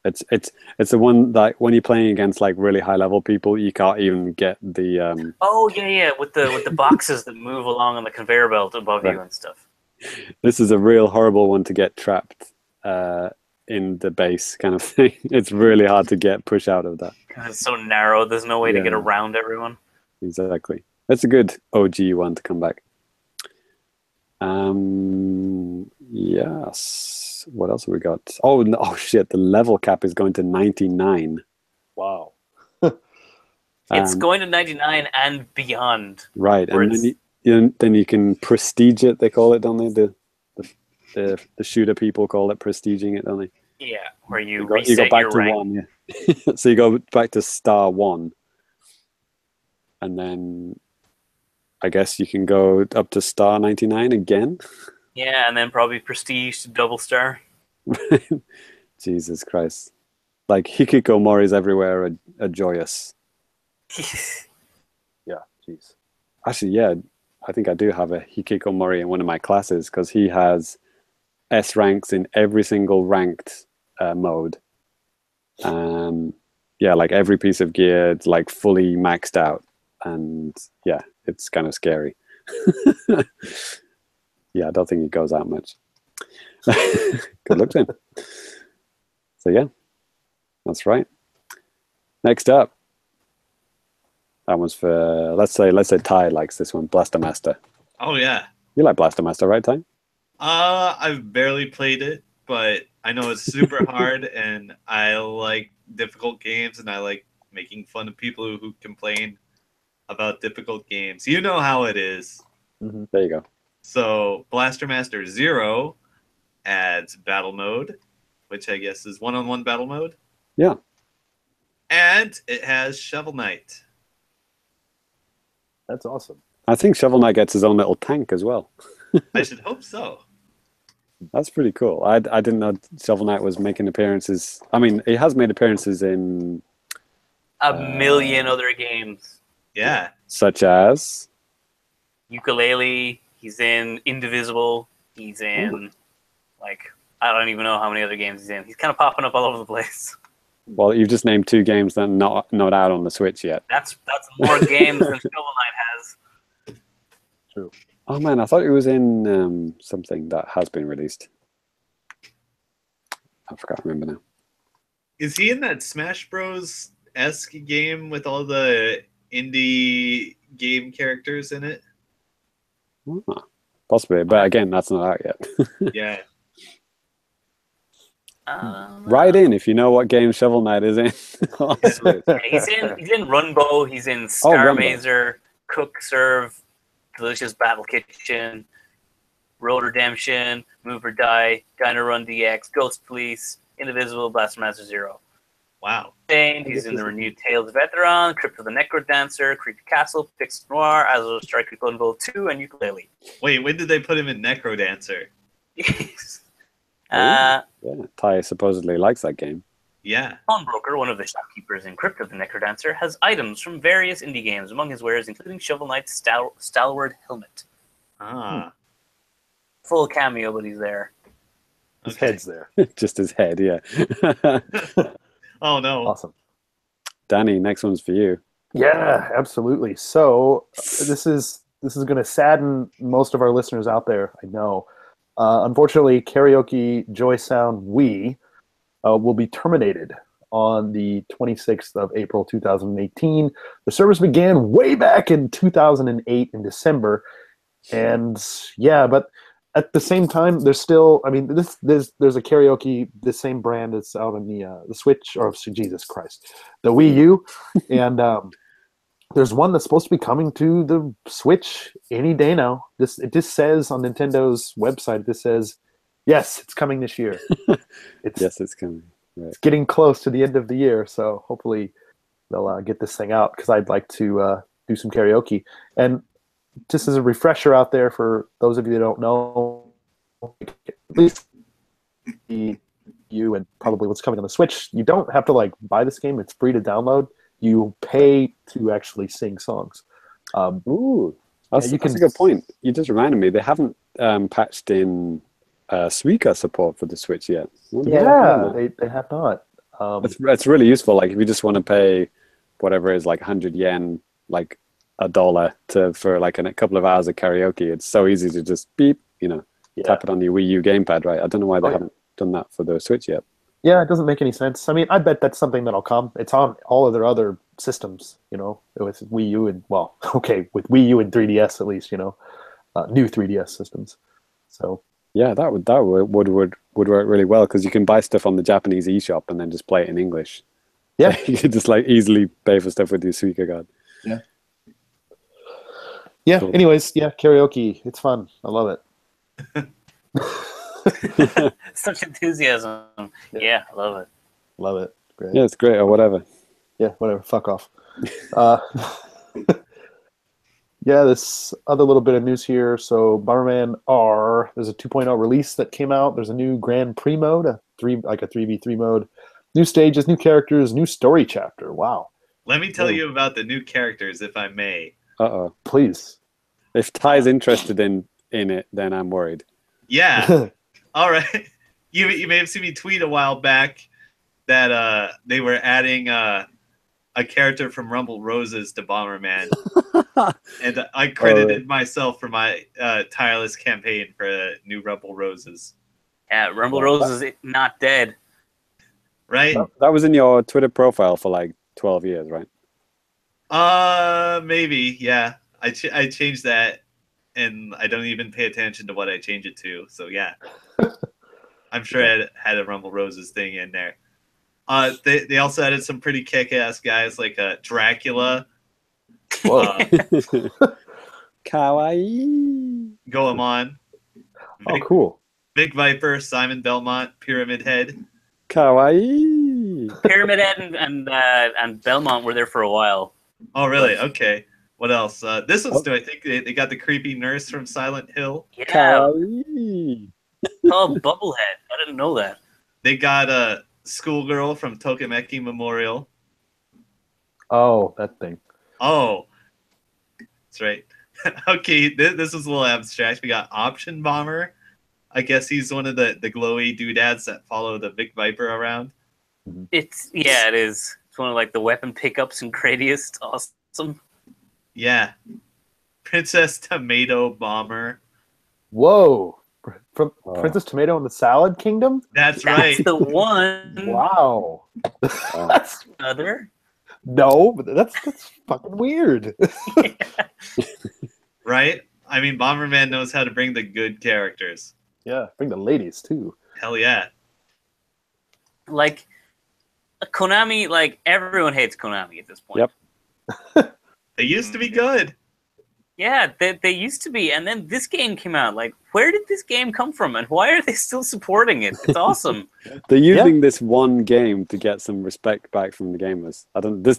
It's the one that when you're playing against like really high level people, you can't even get the. Oh yeah, with the boxes that move along on the conveyor belt above you and stuff. This is a real horrible one to get trapped in the base kind of thing. It's really hard to push out of that. Because it's so narrow, there's no way to get around everyone. Exactly. That's a good OG one to come back. Yes. What else have we got? Oh shit! The level cap is going to 99. Wow. It's going to 99 and beyond. Right, and then you can prestige it. They call it, don't they? The shooter people call it prestiging it, don't they? Yeah, where you go reset back your to rank. 1. Yeah. So you go back to star 1, and then I guess you can go up to star 99 again. Yeah, and then probably prestige to double star. Jesus Christ. Like, hikikomoris everywhere are joyous. Yeah, jeez. Actually, yeah, I think I do have a hikikomori in one of my classes because he has S ranks in every single ranked mode. Yeah, like every piece of gear, it's like fully maxed out. And yeah, it's kind of scary. Yeah, I don't think it goes out much. Good luck to him. So yeah, that's right. Next up, that one's for let's say Ty likes this one, Blaster Master. Oh yeah. You like Blaster Master, right, Ty? I've barely played it, but I know it's super hard, and I like difficult games, and I like making fun of people who complain about difficult games. You know how it is. Mm-hmm. There you go. So Blaster Master 0 adds battle mode, which I guess is one-on-one battle mode. Yeah. And it has Shovel Knight. That's awesome. I think Shovel Knight gets his own little tank as well. I should hope so. That's pretty cool. I didn't know Shovel Knight was making appearances. I mean, he has made appearances in a million other games. Yeah. Such as Ukulele. He's in Indivisible. He's in I don't even know how many other games he's in. He's kind of popping up all over the place. Well, you've just named 2 games that are not out on the Switch yet. That's more games than Shovel Knight has. True. Oh man, I thought it was in something that has been released. I forgot to remember now. Is he in that Smash Bros-esque game with all the indie game characters in it? Oh, possibly, but again, that's not out yet. Yeah. Write in if you know what game Shovel Knight is in. He's in Runbow. He's in Star Mazer, Cook Serve, Delicious Battle Kitchen, Road Redemption, Move or Die, Dyna Run DX, Ghost Police, Indivisible, Blaster Master 0. Wow. He's in the renewed Tales of Etheron, Crypt of the Necrodancer, Creepy Castle, Pix Noir, Azure Strike, Gunvolt 2, and Ukulele. Wait, when did they put him in Necrodancer? Yeah, Ty supposedly likes that game. Yeah. Pawnbroker, one of the shopkeepers in Crypt of the Necrodancer, has items from various indie games, among his wares including Shovel Knight's Stalwart Helmet. Ah. Full cameo, but he's there. His Okay. head's there. Just his head, yeah. Oh no. Awesome. Danny, next one's for you. Yeah, absolutely. So this is going to sadden most of our listeners out there. I know. Unfortunately, Karaoke Joy Sound Wii will be terminated on the 26th of April 2018. The service began way back in 2008 in December, and yeah, but at the same time, there's still. I mean, there's a karaoke, the same brand that's out on the Switch, or Jesus Christ, the Wii U, and there's one that's supposed to be coming to the Switch any day now. It just says on Nintendo's website. This says, yes, it's coming this year. Yes, it's coming. Right. It's getting close to the end of the year, so hopefully they'll get this thing out because I'd like to do some karaoke. And just as a refresher out there for those of you that don't know, at least you and probably what's coming on the Switch, you don't have to like buy this game. It's free to download. You pay to actually sing songs. Ooh, that's a good point. You just reminded me. They haven't patched in Suica support for the Switch yet. Yeah, they have not. It's really useful. Like if you just want to pay whatever it is, like 100 yen, like $1 for like a couple of hours of karaoke, it's so easy to just beep, tap it on your Wii U gamepad, right? I don't know why they haven't done that for the Switch yet. Yeah, it doesn't make any sense. I mean, I bet that's something that'll come. It's on all of their other systems, with Wii U and, well, okay, with Wii U and 3DS at least, new 3DS systems. So yeah, that would work really well because you can buy stuff on the Japanese eShop and then just play it in English. Yeah, you could just like easily pay for stuff with your Suica card. Yeah. Yeah. Cool. Anyways, yeah, karaoke. It's fun. I love it. Such enthusiasm. Yeah, I love it. Love it. Great. Yeah, it's great or whatever. Yeah, whatever. Fuck off. Yeah, this other little bit of news here. So Bomberman R, there's a 2.0 release that came out. There's a new Grand Prix mode, a 3v3 mode. New stages, new characters, new story chapter. Wow. Let me tell you about the new characters, if I may. Uh-oh. Please. If Ty's interested in it, then I'm worried. Yeah. All right. You may have seen me tweet a while back that they were adding a character from Rumble Roses to Bomberman. And I credited myself for my tireless campaign for new Rumble Roses. Yeah, Rumble Roses is not dead. Right? That was in your Twitter profile for like 12 years, right? Maybe, yeah. I changed that, and I don't even pay attention to what I change it to. So yeah, I'm sure I had a Rumble Roses thing in there. They also added some pretty kick-ass guys like Dracula. Whoa. Kawaii. Goemon. Oh, cool. Big Viper, Simon Belmont, Pyramid Head. Kawaii. Pyramid Head and Belmont were there for a while. Oh, really? Okay. What else? This one's new. I think they got the creepy nurse from Silent Hill. Yeah. Kawaii. Oh, Bubblehead. I didn't know that. They got a schoolgirl from Tokimeki Memorial. Oh, that thing. Oh, that's right. Okay, this is a little abstract. We got Option Bomber. I guess he's one of the glowy doodads that follow the Big Viper around. It is. It's one of like the weapon pickups in Gradius. It's awesome. Yeah. Princess Tomato Bomber. Whoa. From Princess Tomato and the Salad Kingdom? That's right. That's the one. Wow. That's Other? no, but that's fucking weird. Right? I mean, Bomberman knows how to bring the good characters. Yeah, bring the ladies too. Hell yeah. Like, Konami, like, everyone hates Konami at this point. Yep. They used to be good. Yeah, they used to be, and then this game came out. Like, where did this game come from, and why are they still supporting it? It's awesome. They're using this one game to get some respect back from the gamers.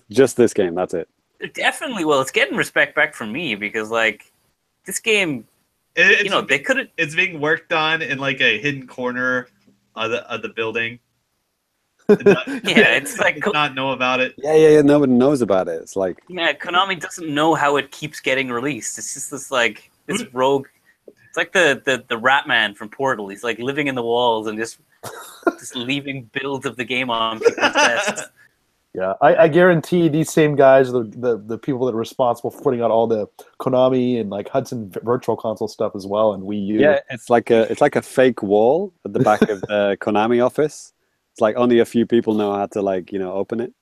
Just this game. That's it. Definitely. Well, it's getting respect back from me because, like, this game, they could have. It's being worked on in like a hidden corner of the building. Yeah, it's like not know about it. Yeah. Nobody knows about it. It's like Konami doesn't know how it keeps getting released. It's just this rogue. It's like the Rat Man from Portal. He's like living in the walls and just leaving builds of the game on people's desks. Yeah, I guarantee these same guys are the people that are responsible for putting out all the Konami and like Hudson Virtual Console stuff as well, and Wii U. Yeah, it's like a fake wall at the back of the Konami office. It's like only a few people know how to open it.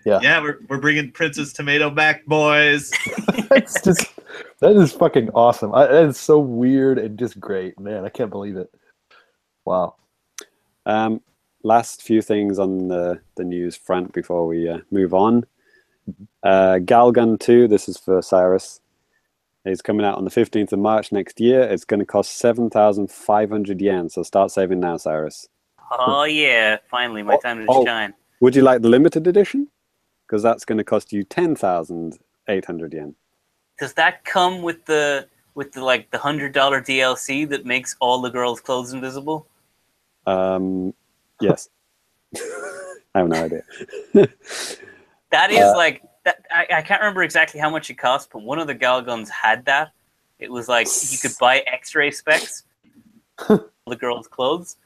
Yeah, we're bringing Princess Tomato back, boys. That is fucking awesome. That is so weird and just great, man. I can't believe it. Wow. Last few things on the news front before we move on. Galgun 2, this is for Cyrus. It's coming out on the 15th of March next year. It's going to cost 7,500 yen, so start saving now, Cyrus. Oh, yeah. Finally, my time to shine. Would you like the limited edition? Because that's going to cost you 10,800 yen. Does that come with the $100 DLC that makes all the girls' clothes invisible? Yes. I have no idea. That is that. I can't remember exactly how much it cost, but one of the Galguns had that. It was like you could buy X-ray specs, the girls' clothes,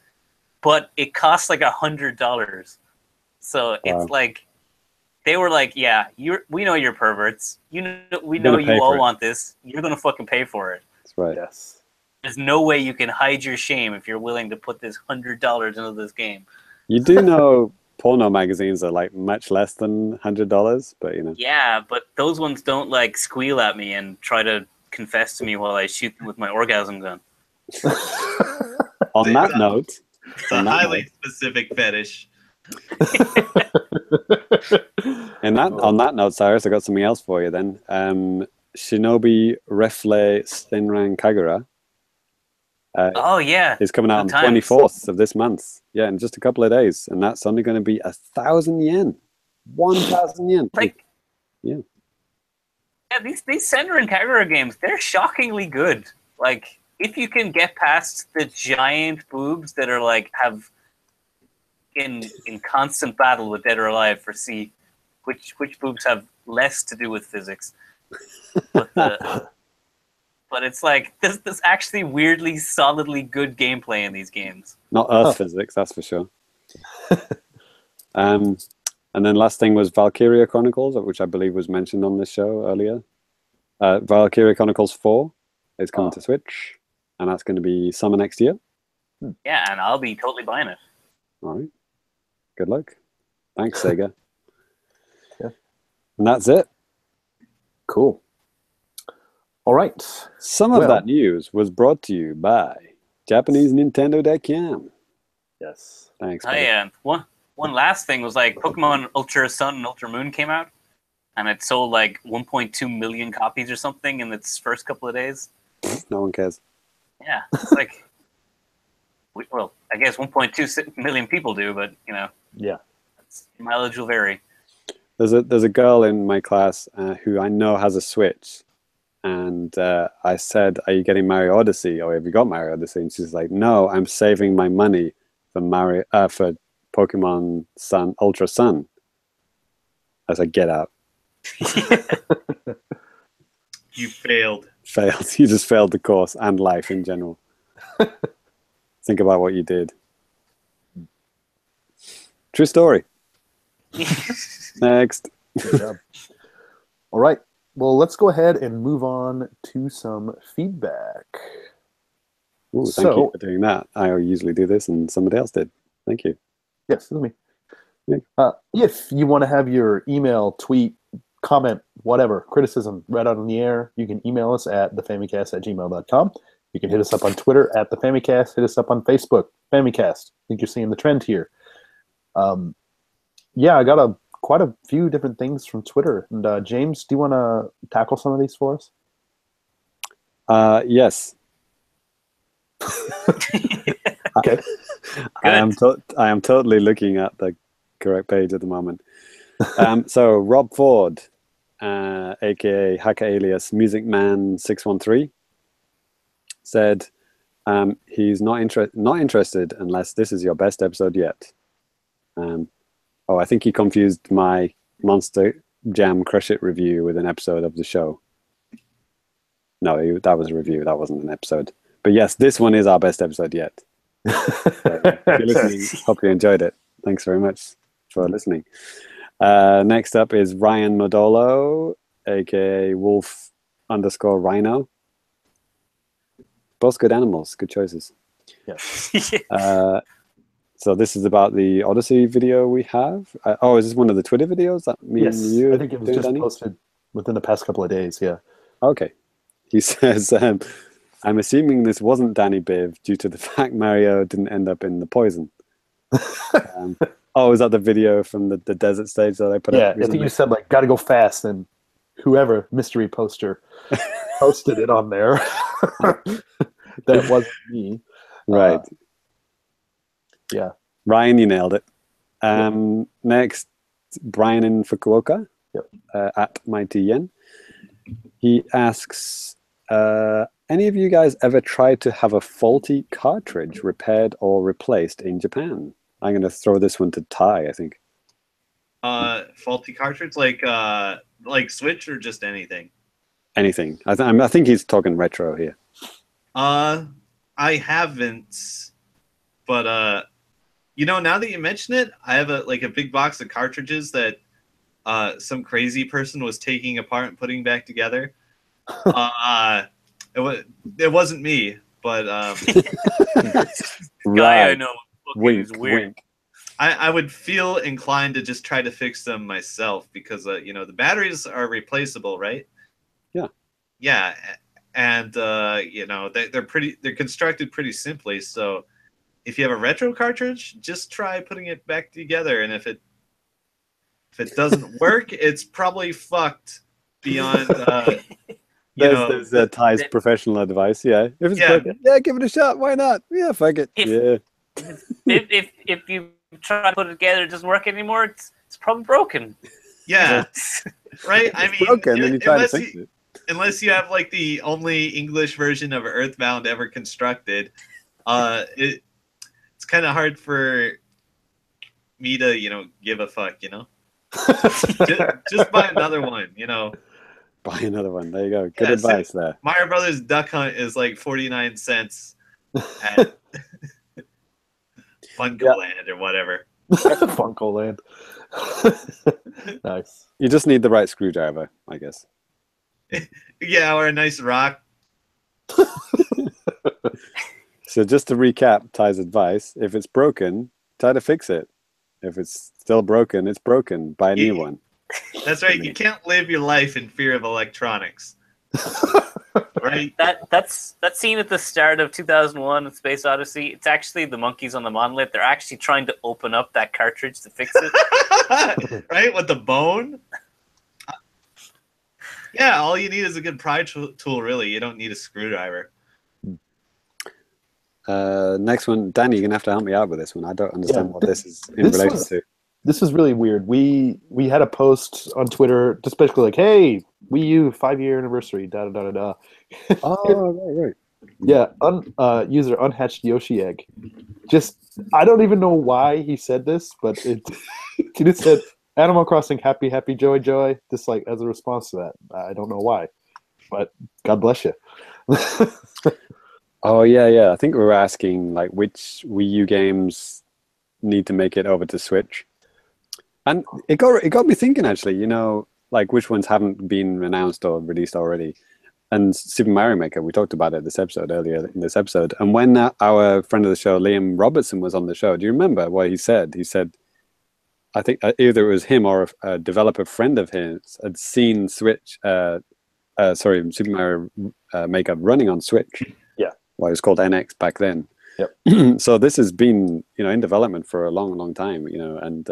but it cost like $100. So it's like they were like, "Yeah, we know you're perverts. We know you all want this. You're gonna fucking pay for it." That's right. Yes. There's no way you can hide your shame if you're willing to put this $100 into this game. You do know porno magazines are like much less than $100, but Yeah, but those ones don't like squeal at me and try to confess to me while I shoot them with my orgasm gun. On that note, it's a highly specific fetish. On that note, Cyrus, I got something else for you then. Shinobi Refle Senran Kagura. It's coming out on the 24th of this month. Yeah, in just a couple of days, and that's only going to be 1,000 yen. 1,000 yen. Yeah, these Senran Kagura games, they're shockingly good. Like, if you can get past the giant boobs that are like have in constant battle with Dead or Alive for C, which boobs have less to do with physics, but it's like there's actually weirdly solidly good gameplay in these games. Not Earth physics, that's for sure. And then last thing was Valkyria Chronicles, which I believe was mentioned on this show earlier. Valkyria Chronicles 4 is coming to Switch, and that's going to be summer next year. Yeah, and I'll be totally buying it. All right. Good luck. Thanks, Sega. Yeah. And that's it. Cool. All right. Some of that news was brought to you by JapaneseNintendo.com. Yes. Thanks. Oh, yeah. One last thing was like Pokemon Ultra Sun and Ultra Moon came out, and it sold like 1.2 million copies or something in its first couple of days. No one cares. Yeah. It's like, well, I guess 1.2 million people do, but, Yeah. Mileage will vary. There's a girl in my class who I know has a Switch. And I said, "Are you getting Mario Odyssey, or have you got Mario Odyssey?" And she's like, "No, I'm saving my money for for Pokemon Sun, Ultra Sun." I was like, "Get out!" You failed. Failed. You just failed the course and life in general. Think about what you did. True story. Next. Good job. All right. Well, let's go ahead and move on to some feedback. Ooh, thank you for doing that. I usually do this, and somebody else did. Thank you. Yes, this is me. Yeah. If you want to have your email, tweet, comment, whatever, criticism read out on the air, you can email us at thefamicast@gmail.com. You can hit us up on Twitter at thefamicast. Hit us up on Facebook, Famicast. I think you're seeing the trend here. I got quite a few different things from Twitter. And James, do you want to tackle some of these for us? Yes. Okay. I am totally looking at the correct page at the moment. So Rob Ford, aka Hacker Alias Music Man 613, said he's not interested unless this is your best episode yet. I think he confused my Monster Jam Crush It review with an episode of the show. No, that was a review. That wasn't an episode. But yes, this one is our best episode yet. If you're listening, hope you enjoyed it. Thanks very much for listening. Next up is Ryan Modolo, aka Wolf_Rhino. Both good animals, good choices. Yeah. So this is about the Odyssey video we have. Is this one of the Twitter videos that me Yes, and you? I think it was just Danny? posted within the past couple of days. Yeah. Okay. He says, I'm assuming this wasn't Danny Biv due to the fact Mario didn't end up in the poison. Is that the video from the desert stage that I put up? Yeah, I think you said, like, gotta go fast, and whoever, mystery poster, posted it on there. That wasn't me. Right. Yeah. Ryan, you nailed it. Next, Brian in Fukuoka, at Mighty Yen. He asks, any of you guys ever tried to have a faulty cartridge repaired or replaced in Japan? I'm going to throw this one to Ty, I think. Faulty cartridge, like Switch or just anything? Anything. I think he's talking retro here. I haven't, but now that you mention it, I have a big box of cartridges that some crazy person was taking apart and putting back together. It wasn't me, but guy I know wink, is weird. wink. I would feel inclined to just try to fix them myself because the batteries are replaceable, right? Yeah. Yeah, and they're constructed pretty simply. So if you have a retro cartridge, just try putting it back together, and if it doesn't work, it's probably fucked beyond. There's Ty's professional advice. Yeah, if it's broken, give it a shot. Why not? Yeah, fuck it. If you try to put it together, it doesn't work anymore. It's probably broken. Yeah, right. I mean, broken, and you try to fix it. Unless you have like the only English version of Earthbound ever constructed, it's kind of hard for me to give a fuck. Just buy another one. Buy another one. There you go. Good advice there. Mario Brothers Duck Hunt is like 49 cents at Funko Land or whatever. Funko Land. Nice. You just need the right screwdriver, I guess. Yeah, or a nice rock. So just to recap Ty's advice, if it's broken, try to fix it. If it's still broken, it's broken. Buy a new one. That's right. You can't live your life in fear of electronics. Right? That's that scene at the start of 2001 Space Odyssey. It's actually the monkeys on the monolith. They're actually trying to open up that cartridge to fix it. Right? With the bone? Yeah, all you need is a good pry tool, really. You don't need a screwdriver. Next one, Danny, you're going to have to help me out with this one. I don't understand what this is in relation to. This is really weird. We had a post on Twitter, just basically like, "Hey, Wii U 5-year anniversary." Da da da da. Oh, right. Yeah, user Unhatched Yoshi Egg. I don't even know why he said this, but it just said Animal Crossing happy happy joy joy. Just like as a response to that, I don't know why, but God bless you. Oh yeah. I think we were asking like which Wii U games need to make it over to Switch. And it got me thinking, actually, like which ones haven't been announced or released already. And Super Mario Maker, we talked about it earlier in this episode. And when our friend of the show, Liam Robertson, was on the show, do you remember what he said? He said, I think either it was him or a developer friend of his had seen Super Mario Maker running on Switch. Yeah. Well, it was called NX back then. Yep. So this has been, in development for a long, long time, and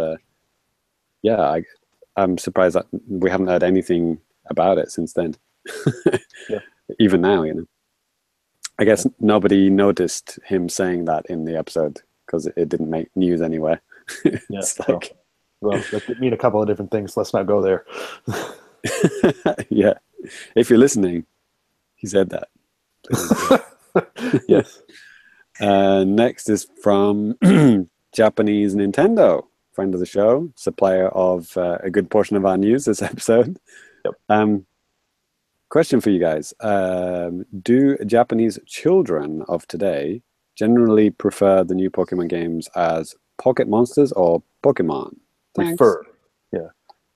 I'm surprised that we haven't heard anything about it since then. Yeah. Even now, I guess nobody noticed him saying that in the episode because it didn't make news anywhere. Yeah. It's like, Well, that could mean a couple of different things. Let's not go there. yeah. If you're listening, he said that. Yes. Next is from Japanese Nintendo, friend of the show, supplier of a good portion of our news this episode. Yep. Question for you guys. Do Japanese children of today generally prefer the new Pokemon games as Pocket Monsters or Pokemon? Thanks. Refer. Yeah.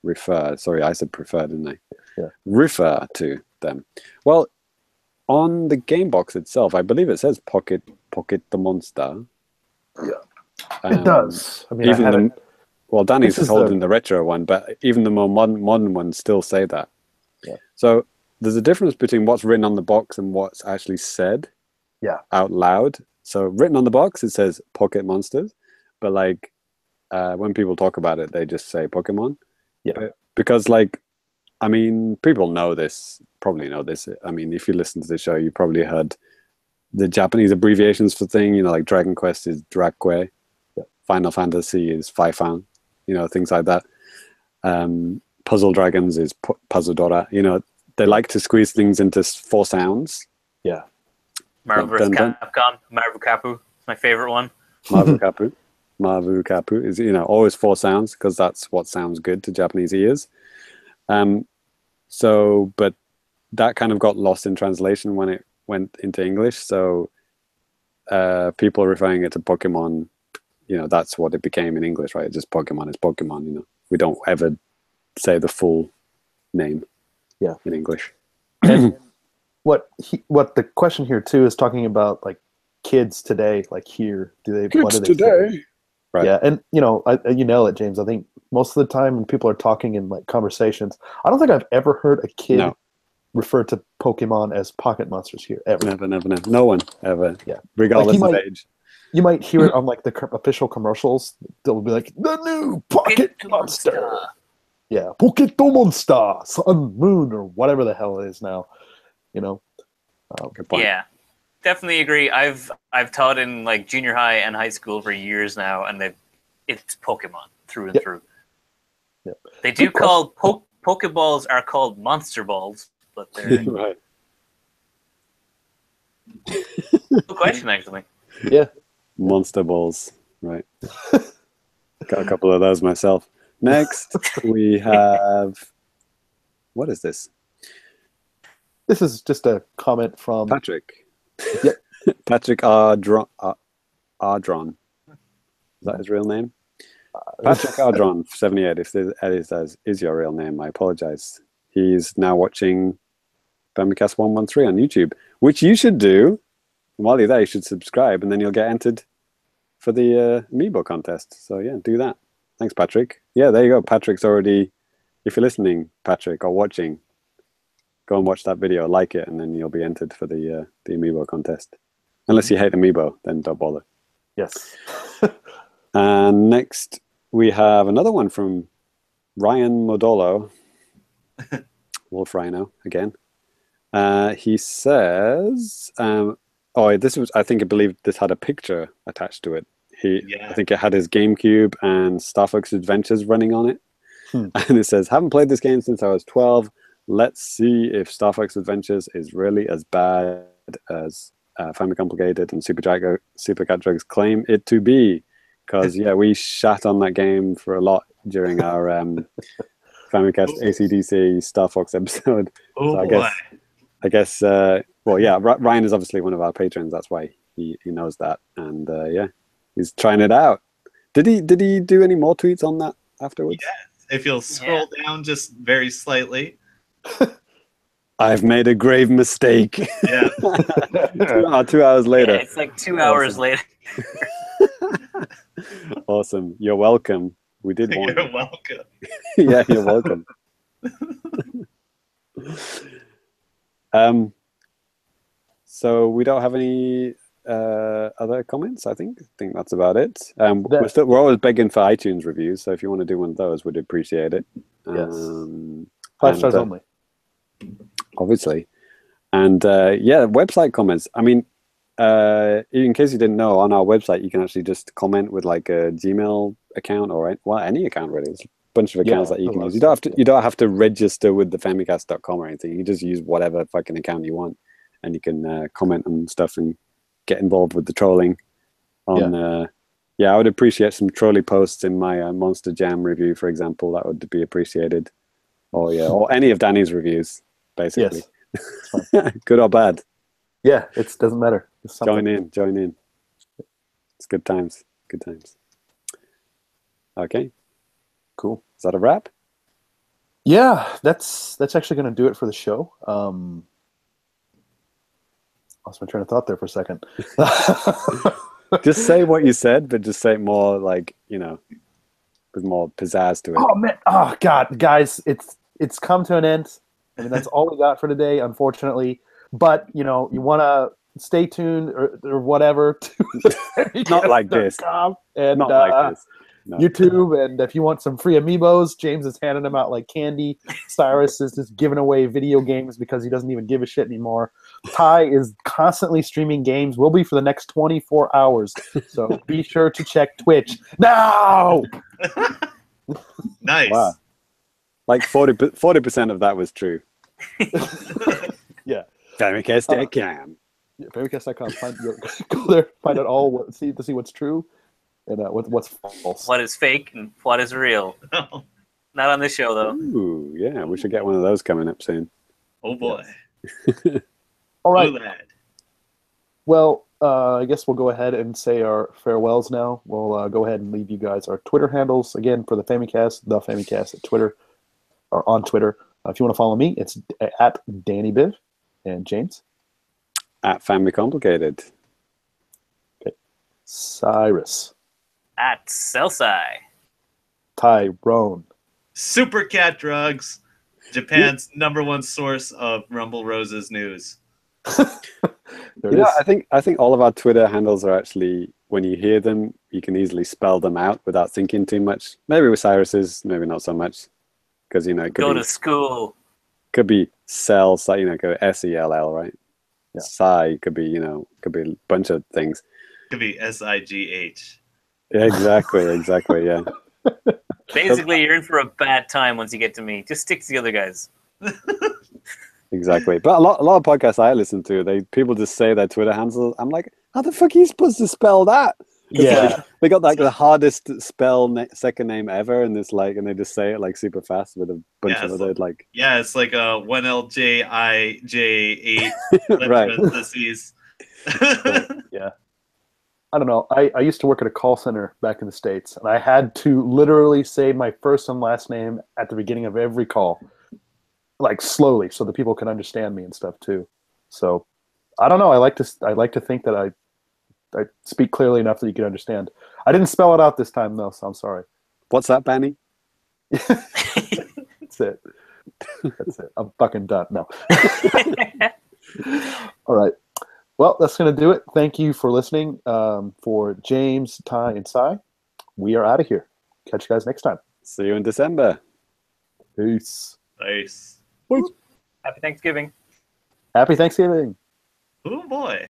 Refer. Sorry, I said prefer, didn't I? Yeah. Refer to them. Well, on the game box itself, I believe it says Pocket the Monster. Yeah. It does. I mean, even well, Danny's This is holding the retro one, but even the more modern ones still say that. Yeah. So there's a difference between what's written on the box and what's actually said out loud. So written on the box, it says Pocket Monsters, but like when people talk about it, they just say Pokemon. Yeah. Because like, I mean, people know this, probably know this. I mean, if you listen to the show, you probably heard the Japanese abbreviations for things, you know, like Dragon Quest is Dragque, Final Fantasy is Faifan, you know, things like that. Puzzle Dragons is Puzzledora. You know, they like to squeeze things into 4 sounds. Yeah. Marvel vs. Capcom, Marvel Capu, my favorite one. Marvel Capu is, you know, always 4 sounds because that's what sounds good to Japanese ears. So, but that kind of got lost in translation when it went into English. So people referring it to Pokemon, you know, that's what it became in English, right? Just Pokemon is Pokemon, you know. We don't ever say the full name in English. And what the question here too is talking about like kids today, like here, what do they say? Right. Yeah, and you know, you nail it, James. I think most of the time when people are talking in like conversations, I don't think I've ever heard a kid refer to Pokemon as Pocket Monsters here ever. Never. No one ever. Yeah, regardless of age. You might hear it on like the official commercials. They'll be like, the new Pocket Monster. Yeah, Pocket Monster, Sun, Moon, or whatever the hell it is now. You know. Yeah, definitely agree. I've taught in like junior high and high school for years now, and it's Pokemon through and through. Yep. They do call Pokeballs are called Monster Balls, but they're right. Good question, actually. Yeah. Monster balls, right. Got a couple of those myself. Next, we have, what is this? This is just a comment from Patrick. Yep. Patrick Ardron. Is that his real name? Patrick Ardron, 78. If Eddie says, is your real name, I apologize. He's now watching Famicast 113 on YouTube, which you should do. While you're there, you should subscribe, and then you'll get entered for the Amiibo contest. So yeah, do that. Thanks, Patrick. Yeah, there you go. Patrick's already, if you're listening, Patrick, or watching, go and watch that video, like it, and then you'll be entered for the Amiibo contest. Unless you hate Amiibo, then don't bother. Yes. And next, we have another one from Ryan Modolo. Wolf Rhino, again. He says... I believe this had a picture attached to it. I think it had his GameCube and Star Fox Adventures running on it. And it says, haven't played this game since I was 12. Let's see if Star Fox Adventures is really as bad as Famicomplicated and Super Cat Drugs claim it to be. Because, we shat on that game for a lot during our Famicast ACDC Star Fox episode. I guess Ryan is obviously one of our patrons. That's why he knows that, and he's trying it out. Did he do any more tweets on that afterwards? Yeah, if you'll scroll down just very slightly. I've made a grave mistake. Yeah, 2 hours later. Yeah, it's like 2 hours later. Awesome. You're welcome. We did want. You're welcome. Yeah, you're welcome. So we don't have any other comments. I think that's about it. We're always begging for iTunes reviews, so if you want to do one of those, we'd appreciate it. Yes. 5 stars only. Obviously. And yeah, website comments. I mean, in case you didn't know, on our website you can actually just comment with like a Gmail account or any account really. There's a bunch of accounts that you can use. You don't have to register with the Famicast.com or anything. You can just use whatever fucking account you want, and you can comment on stuff and get involved with the trolling. Yeah, I would appreciate some trolley posts in my Monster Jam review, for example. That would be appreciated. Or any of Danny's reviews, basically. Yes. Good or bad. Yeah, it doesn't matter. Join in. It's good times. Okay, cool. Is that a wrap? Yeah, that's actually going to do it for the show. Lost my train of thought there for a second. Just say what you said, but just say it more like, with more pizzazz to it. Oh man! Oh god, guys, it's come to an end. I mean, that's all we got for today, unfortunately. But you want to stay tuned or whatever. Not like this. And not like this. No. YouTube, and if you want some free amiibos, James is handing them out like candy. Cyrus is just giving away video games because he doesn't even give a shit anymore. Ty is constantly streaming games. Will be for the next 24 hours. So be sure to check Twitch now. Nice. Wow. Like 40% of that was true. Yeah. Famicast.com. Yeah, Famicast.com. Go there, find out all see what's true and what's false. What is fake and what is real? Not on this show though. Ooh, yeah, we should get one of those coming up soon. Oh boy. All right. Blue lad. Well, I guess we'll go ahead and say our farewells now. We'll go ahead and leave you guys our Twitter handles again for the Famicast at Twitter or on Twitter. If you want to follow me, it's at Danny Biv and James at Family Complicated. Okay. Cyrus at Celsi. Tyrone. Super Cat Drugs, Japan's #1 source of Rumble Rose's news. I think all of our Twitter handles are actually, when you hear them, you can easily spell them out without thinking too much. Maybe with Cyrus's, maybe not so much, because it could go to school. Could be Cell, go SELL, right? Yeah. Psi could be a bunch of things. Could be SIGH. Yeah, exactly, yeah. Basically, you're in for a bad time once you get to me. Just stick to the other guys. Exactly. But a lot of podcasts I listen to, people just say their Twitter handle. I'm like, how the fuck are you supposed to spell that? Yeah. They got the hardest second name ever, and and they just say it like super fast with a bunch of other like. Yeah, it's like 1LJIJ8 right. parentheses. Yeah. I don't know. I used to work at a call center back in the States, and I had to literally say my first and last name at the beginning of every call, like slowly, so that people can understand me and stuff too. So, I don't know. I like to think that I speak clearly enough that you can understand. I didn't spell it out this time though, so I'm sorry. What's that, Benny? That's it. I'm fucking done. No. All right. Well, that's going to do it. Thank you for listening. For James, Ty, and Cy, we are out of here. Catch you guys next time. See you in December. Peace. Nice. Happy Thanksgiving. Happy Thanksgiving. Oh boy.